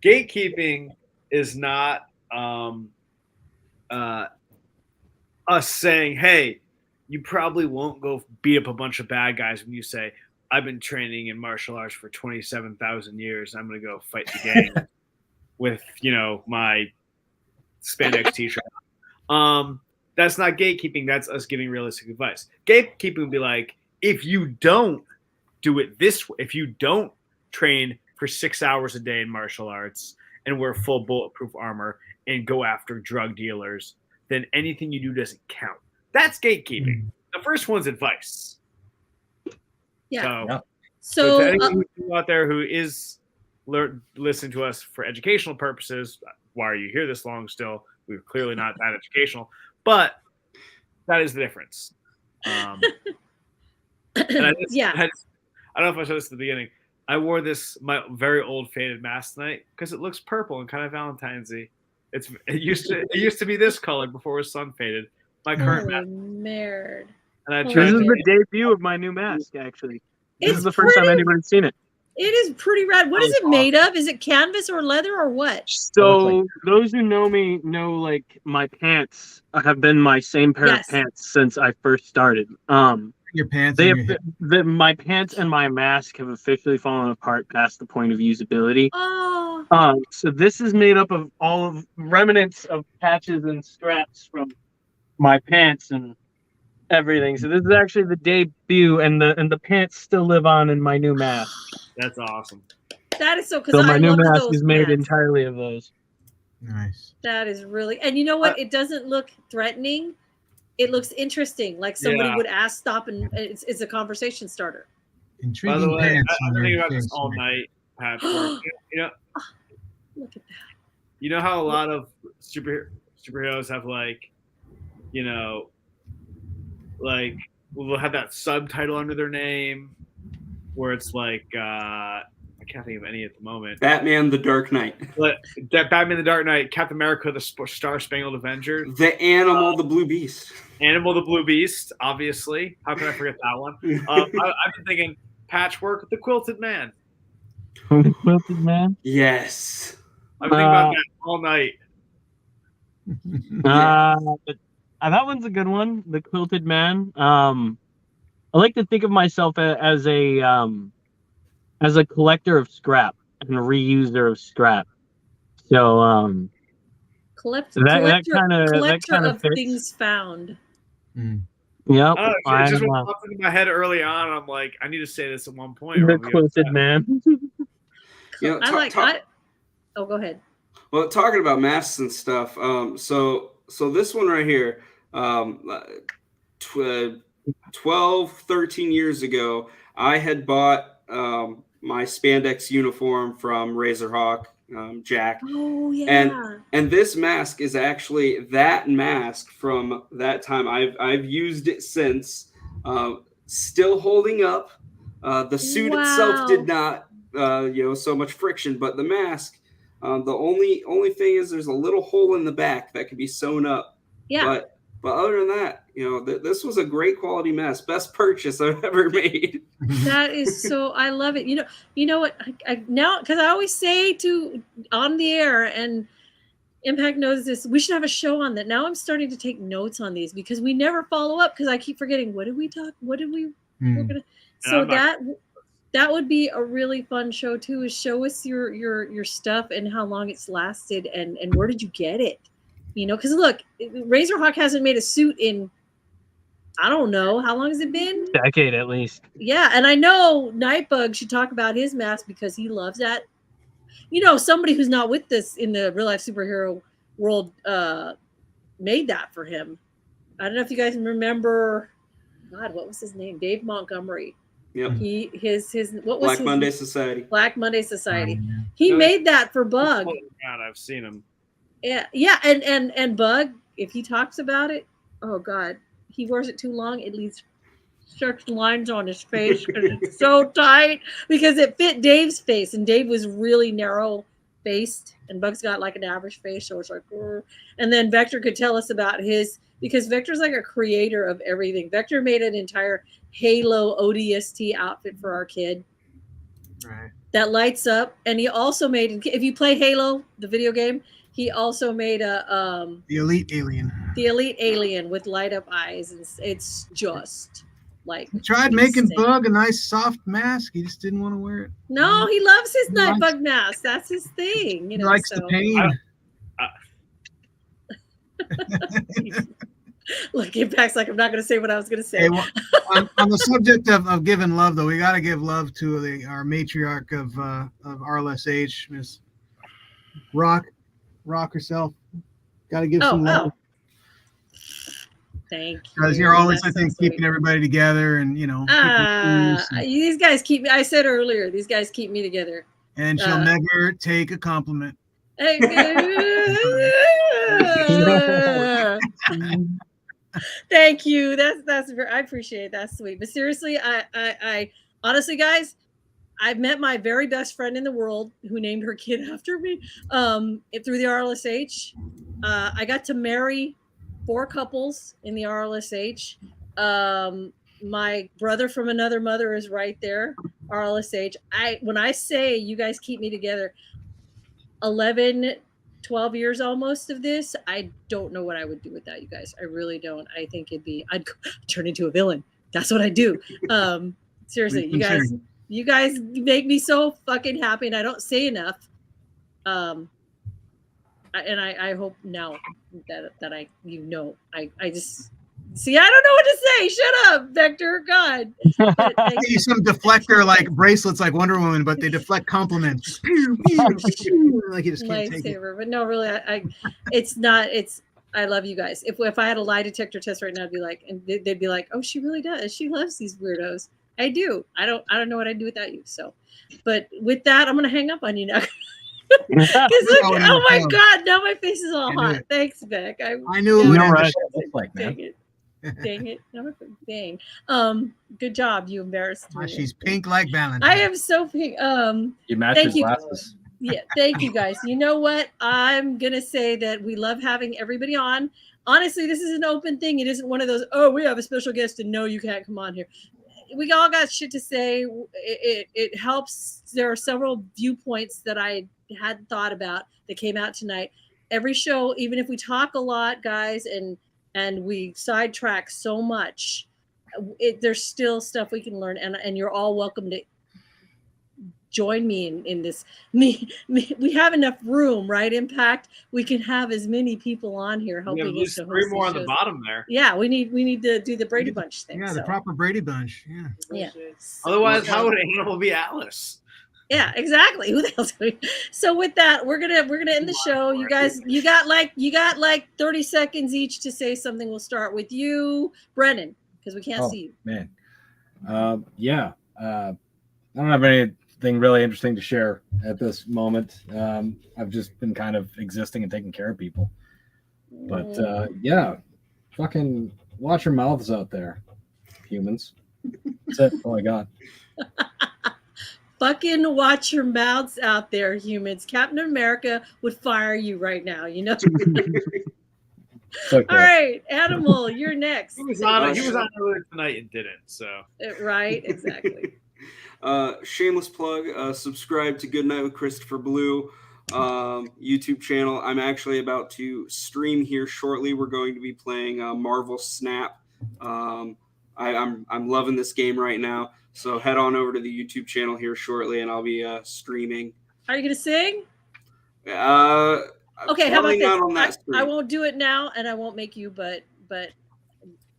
Gatekeeping is not us saying, hey, you probably won't go beat up a bunch of bad guys when you say, I've been training in martial arts for 27,000 years. I'm going to go fight the gang with, my spandex t-shirt. That's not gatekeeping. That's us giving realistic advice. Gatekeeping would be like, if you don't do it this way, if you don't train for 6 hours a day in martial arts and wear full bulletproof armor and go after drug dealers, then anything you do doesn't count. That's gatekeeping. The first one's advice. Yeah. So to anyone out there who is listening to us for educational purposes, why are you here this long still? We're clearly not that educational, but that is the difference. And I don't know if I said this at the beginning. I wore my very old faded mask tonight because it looks purple and kind of Valentine's-y. It used to be this color before it was sun faded. My current mask. Nerd. And this is the debut of my new mask, actually. This is the first time anybody's seen it. It is pretty rad. What is it made of? Is it canvas or leather or what? So those who know me know, like, my pants have been my same pair of pants since I first started. Your pants. My pants and my mask have officially fallen apart past the point of usability. Oh. So this is made up of all of remnants of patches and straps from my pants and everything. So this is actually the debut, and the pants still live on in my new mask. That's awesome. That is so. So my new mask is made entirely of those. Nice. That is really, and you know what? It doesn't look threatening. It looks interesting, like somebody would stop, and it's a conversation starter. Intriguing. By the way, pants I've on been thinking your about this face, all man. night, Pat. Look at that. You know how a lot of superheroes have will have that subtitle under their name, where it's like I can't think of any at the moment. Batman: The Dark Knight. But Batman: The Dark Knight, Captain America: The Star-Spangled Avenger, The Animal, the Blue Beast. Animal, the Blue Beast, obviously. How can I forget that one? I've been thinking Patchwork, the Quilted Man. The Quilted Man? Yes. I've been thinking about that all night. That one's a good one. The Quilted Man. I like to think of myself as a collector of scrap and a reuser of scrap. So collector of fits. things found. Yep. It just went popped into my head early on. And I'm like, I need to say this at one point. The Quilted Man. Go ahead. Well, talking about masks and stuff. So this one right here, 12, 13 years ago, I had bought my spandex uniform from Razorhawk, Jack. Oh yeah. And this mask is actually that mask from that time. I've used it since. Still holding up. The suit itself did not, so much friction, but the mask. The only thing is there's a little hole in the back that can be sewn up. Yeah. But other than that, this was a great quality mask. Best purchase I've ever made. That is so. I love it. You know what? I now, because I always say on the air, and Impact knows this, we should have a show on that. Now I'm starting to take notes on these because we never follow up, because I keep forgetting what did we talk. What did we? We're gonna. So that would be a really fun show too. Is show us your stuff and how long it's lasted and where did you get it? Because look, Razorhawk hasn't made a suit in, I don't know, how long has it been? Decade at least. Yeah, and I know Nightbug should talk about his mask because he loves that somebody who's not with us in the real life superhero world made that for him. I don't know if you guys remember. God, what was his name? Dave Montgomery. Yep. His what was Black his Monday Society. Black Monday Society. He made that for Bug. I've seen him. Yeah, and Bug, if he talks about it, oh God, he wears it too long. It leaves such lines on his face because it's so tight because it fit Dave's face, and Dave was really narrow faced, and Bug's got like an average face, so it's like, and then Vector could tell us about his, because Vector's like a creator of everything. Vector made an entire Halo ODST outfit for our kid. Right. That lights up, and he also made, if you play Halo, the video game, he also made a the Elite Alien with light up eyes, and it's just like he tried making Bug a nice soft mask. He just didn't want to wear it. No, he loves his night bug mask. That's his thing. He likes the pain. Look, Impact's like, I'm not going to say what I was going to say. Hey, well, on the subject of giving love, though, we got to give love to our matriarch of RLSH, Miss Rock herself. Got to give some love. Thank you. Because you're always, I think, keeping everybody together, and these guys keep me. I said earlier, these guys keep me together. And she'll never take a compliment. Thank you. That's very, I appreciate it. That's sweet. But seriously, I honestly, guys, I've met my very best friend in the world who named her kid after me through the RLSH. I got to marry 4 couples in the RLSH. My brother from another mother is right there, RLSH. When I say you guys keep me together, 11, 12 years almost of this, I don't know what I would do without you guys. I really don't. I think I'd turn into a villain. That's what I do. Seriously, you guys make me so fucking happy, and I don't say enough. And I hope now that I just see. I don't know what to say. Shut up, Vector. God. Use some deflector like bracelets, like Wonder Woman, but they deflect compliments. Like you just can't take it. But no, really, it's not. It's. I love you guys. If I had a lie detector test right now, I'd be like, and they'd be like, oh, she really does. She loves these weirdos. I do. I don't know what I'd do without you. So, but with that, I'm gonna hang up on you now. Look, oh my God, now my face is all hot. Thanks, Beck. I knew it would right. Like, man. Dang it. Dang. Good job. You embarrassed me. She's pink like Valentine. I am so pink. You match his glasses. Yeah, thank you guys. You know what? I'm gonna say that we love having everybody on. Honestly, this is an open thing. It isn't one of those, oh, we have a special guest and no, you can't come on here. We all got shit to say. It helps. There are several viewpoints that I hadn't thought about that came out tonight. Every show, even if we talk a lot, guys, and we sidetrack so much, there's still stuff we can learn, and you're all welcome to join me in this. We have enough room, right? Impact. We can have as many people on here helping us to host 3 more on shows. the bottom there. Yeah, we need to do the Brady Bunch thing. Yeah, the proper Brady Bunch. Yeah. Otherwise, how would Animal be Alice? Yeah, exactly. Who the hell's going? So with that, we're gonna end the show. You guys, you got like 30 seconds each to say something. We'll start with you, Brennan, because we can't see you. Man, I don't have anything really interesting to share at this moment. I've just been kind of existing and taking care of people. But fucking watch your mouths out there, humans. That's it. All I got. Fucking watch your mouths out there, humans. Captain America would fire you right now, you know? Okay. All right, Animal, you're next. He was on earlier tonight and didn't, so. Right, exactly. Shameless plug, subscribe to Good Night with Christopher Blue YouTube channel. I'm actually about to stream here shortly. We're going to be playing Marvel Snap. I'm loving this game right now. So head on over to the YouTube channel here shortly, and I'll be streaming. Are you going to sing? Okay, how about this? I won't do it now, and I won't make you, but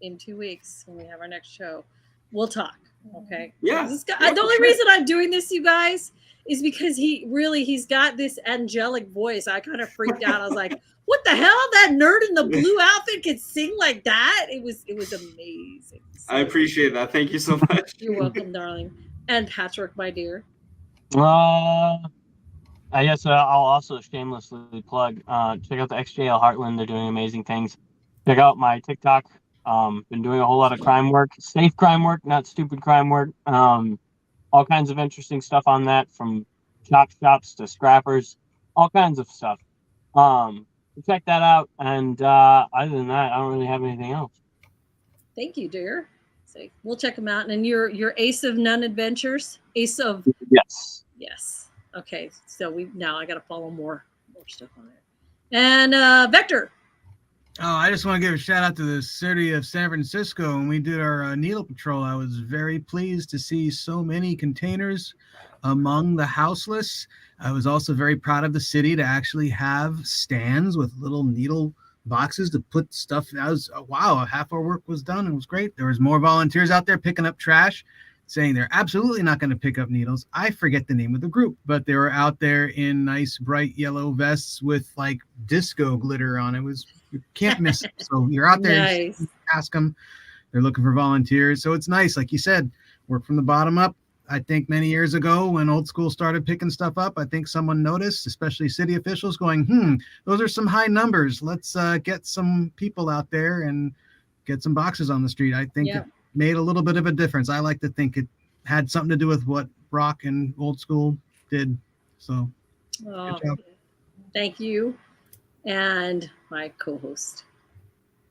in 2 weeks when we have our next show, we'll talk. Okay. Yeah. The only reason I'm doing this, you guys, is because he's got this angelic voice. I kind of freaked out. I was like, what the hell? That nerd in the blue outfit could sing like that? It was amazing. So, I appreciate that. Thank you so much. you're welcome, darling. And Patrick, my dear. I guess I'll also shamelessly plug. Check out the XJL Heartland. They're doing amazing things. Check out my TikTok. Been doing a whole lot of crime work, safe crime work, not stupid crime work. All kinds of interesting stuff on that, from chop shops to scrappers, all kinds of stuff. Check that out. And other than that, I don't really have anything else. Thank you, dear. So we'll check them out. And your Ace of None Adventures, Ace of Yes. Okay, so now I got to follow more stuff on it. And Vector. Oh, I just want to give a shout out to the city of San Francisco. When we did our needle patrol, I was very pleased to see so many containers among the houseless. I was also very proud of the city to actually have stands with little needle boxes to put stuff. Wow, half our work was done. It was great. There was more volunteers out there picking up trash, saying they're absolutely not going to pick up needles. I forget the name of the group, but they were out there in nice bright yellow vests with like disco glitter on it. You can't miss it. So you're out there, Nice. ask them. They're looking for volunteers. So it's nice. Like you said, work from the bottom up. I think many years ago when old school started picking stuff up, I think someone noticed, especially city officials, going, those are some high numbers. Let's get some people out there and get some boxes on the street. I think it made a little bit of a difference. I like to think it had something to do with what Rock and old school did. So good job. Thank you. And my co-host.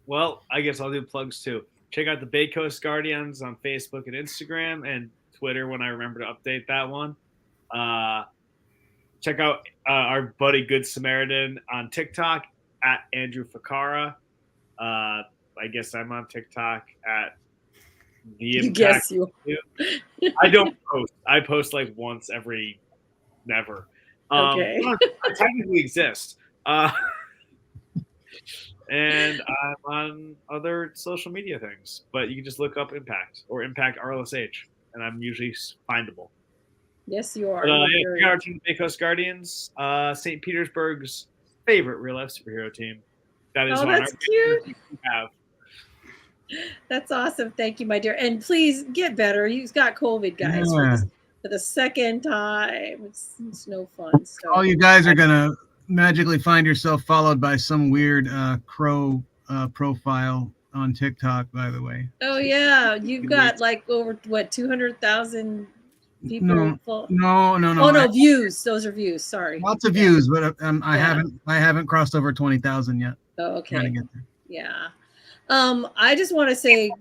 Well, I guess I'll do plugs too. Check out the Bay Coast Guardians on Facebook and Instagram and Twitter when I remember to update that one. Check out our buddy Good Samaritan on TikTok at Andrew Fakara. I guess I'm on TikTok at The Impact. I don't post. I post like once every never. Okay. I technically exist. And I'm on other social media things, but you can just look up Impact or Impact RLSH, and I'm usually findable. Yes, you are. Check out our team, Bay Coast Guardians, St. Petersburg's favorite real life superhero team. That is that's cute. We have. That's awesome. Thank you, my dear. And please get better. You've got COVID, guys, for the second time. It's no fun. So. All you guys are going to magically find yourself followed by some weird crow profile on TikTok, by the way. Oh, yeah. You've got like over, 200,000 people? No. Oh, no, views. Those are views. Sorry. Lots of views, but I haven't crossed over 20,000 yet. Oh, okay. Trying to get there. Yeah. I just want to say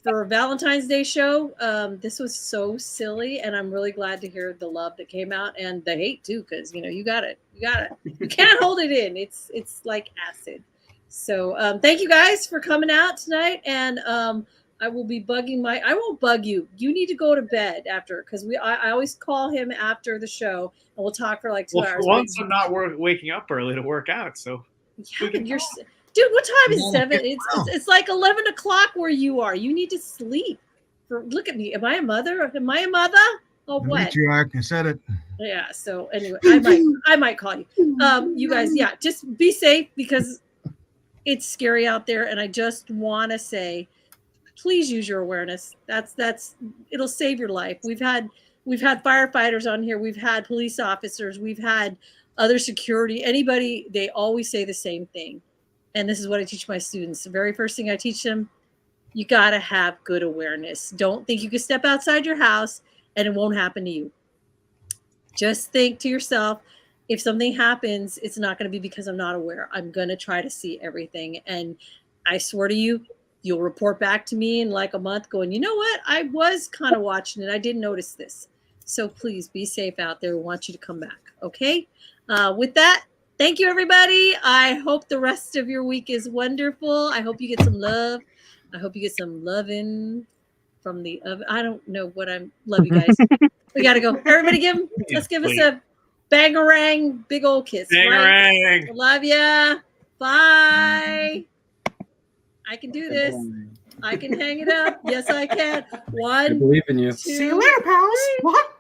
for Valentine's Day show, this was so silly, and I'm really glad to hear the love that came out and the hate too, because you got it. You can't hold it in. It's like acid. So thank you guys for coming out tonight, and I will be bugging I won't bug you. You need to go to bed after, because I always call him after the show, and we'll talk for like 2 hours. For once, I'm not waking up early to work out, so yeah, but dude, what time is 7? It's like 11 o'clock where you are. You need to sleep. Look at me. Am I a mother? Oh, what? Matriarch, I said it. Yeah. So anyway, I might call you. You guys, just be safe, because it's scary out there. And I just want to say, please use your awareness. It'll save your life. We've had firefighters on here. We've had police officers. We've had other security. Anybody, they always say the same thing. And this is what I teach my students. The very first thing I teach them, you got to have good awareness. Don't think you can step outside your house and it won't happen to you. Just think to yourself, if something happens, it's not going to be because I'm not aware. I'm going to try to see everything. And I swear to you, you'll report back to me in like a month going, you know what? I was kind of watching it. I didn't notice this. So please be safe out there. We want you to come back. Okay. With that, thank you, everybody. I hope the rest of your week is wonderful. I hope you get some love. I hope you get some loving from the oven. I don't know what love you guys. We got to go. Everybody let's give us a bangarang, big old kiss. Bangarang. Right? Love ya. Bye. I can do this. I can hang it up. Yes, I can. I One, believe in you. two, pals. What?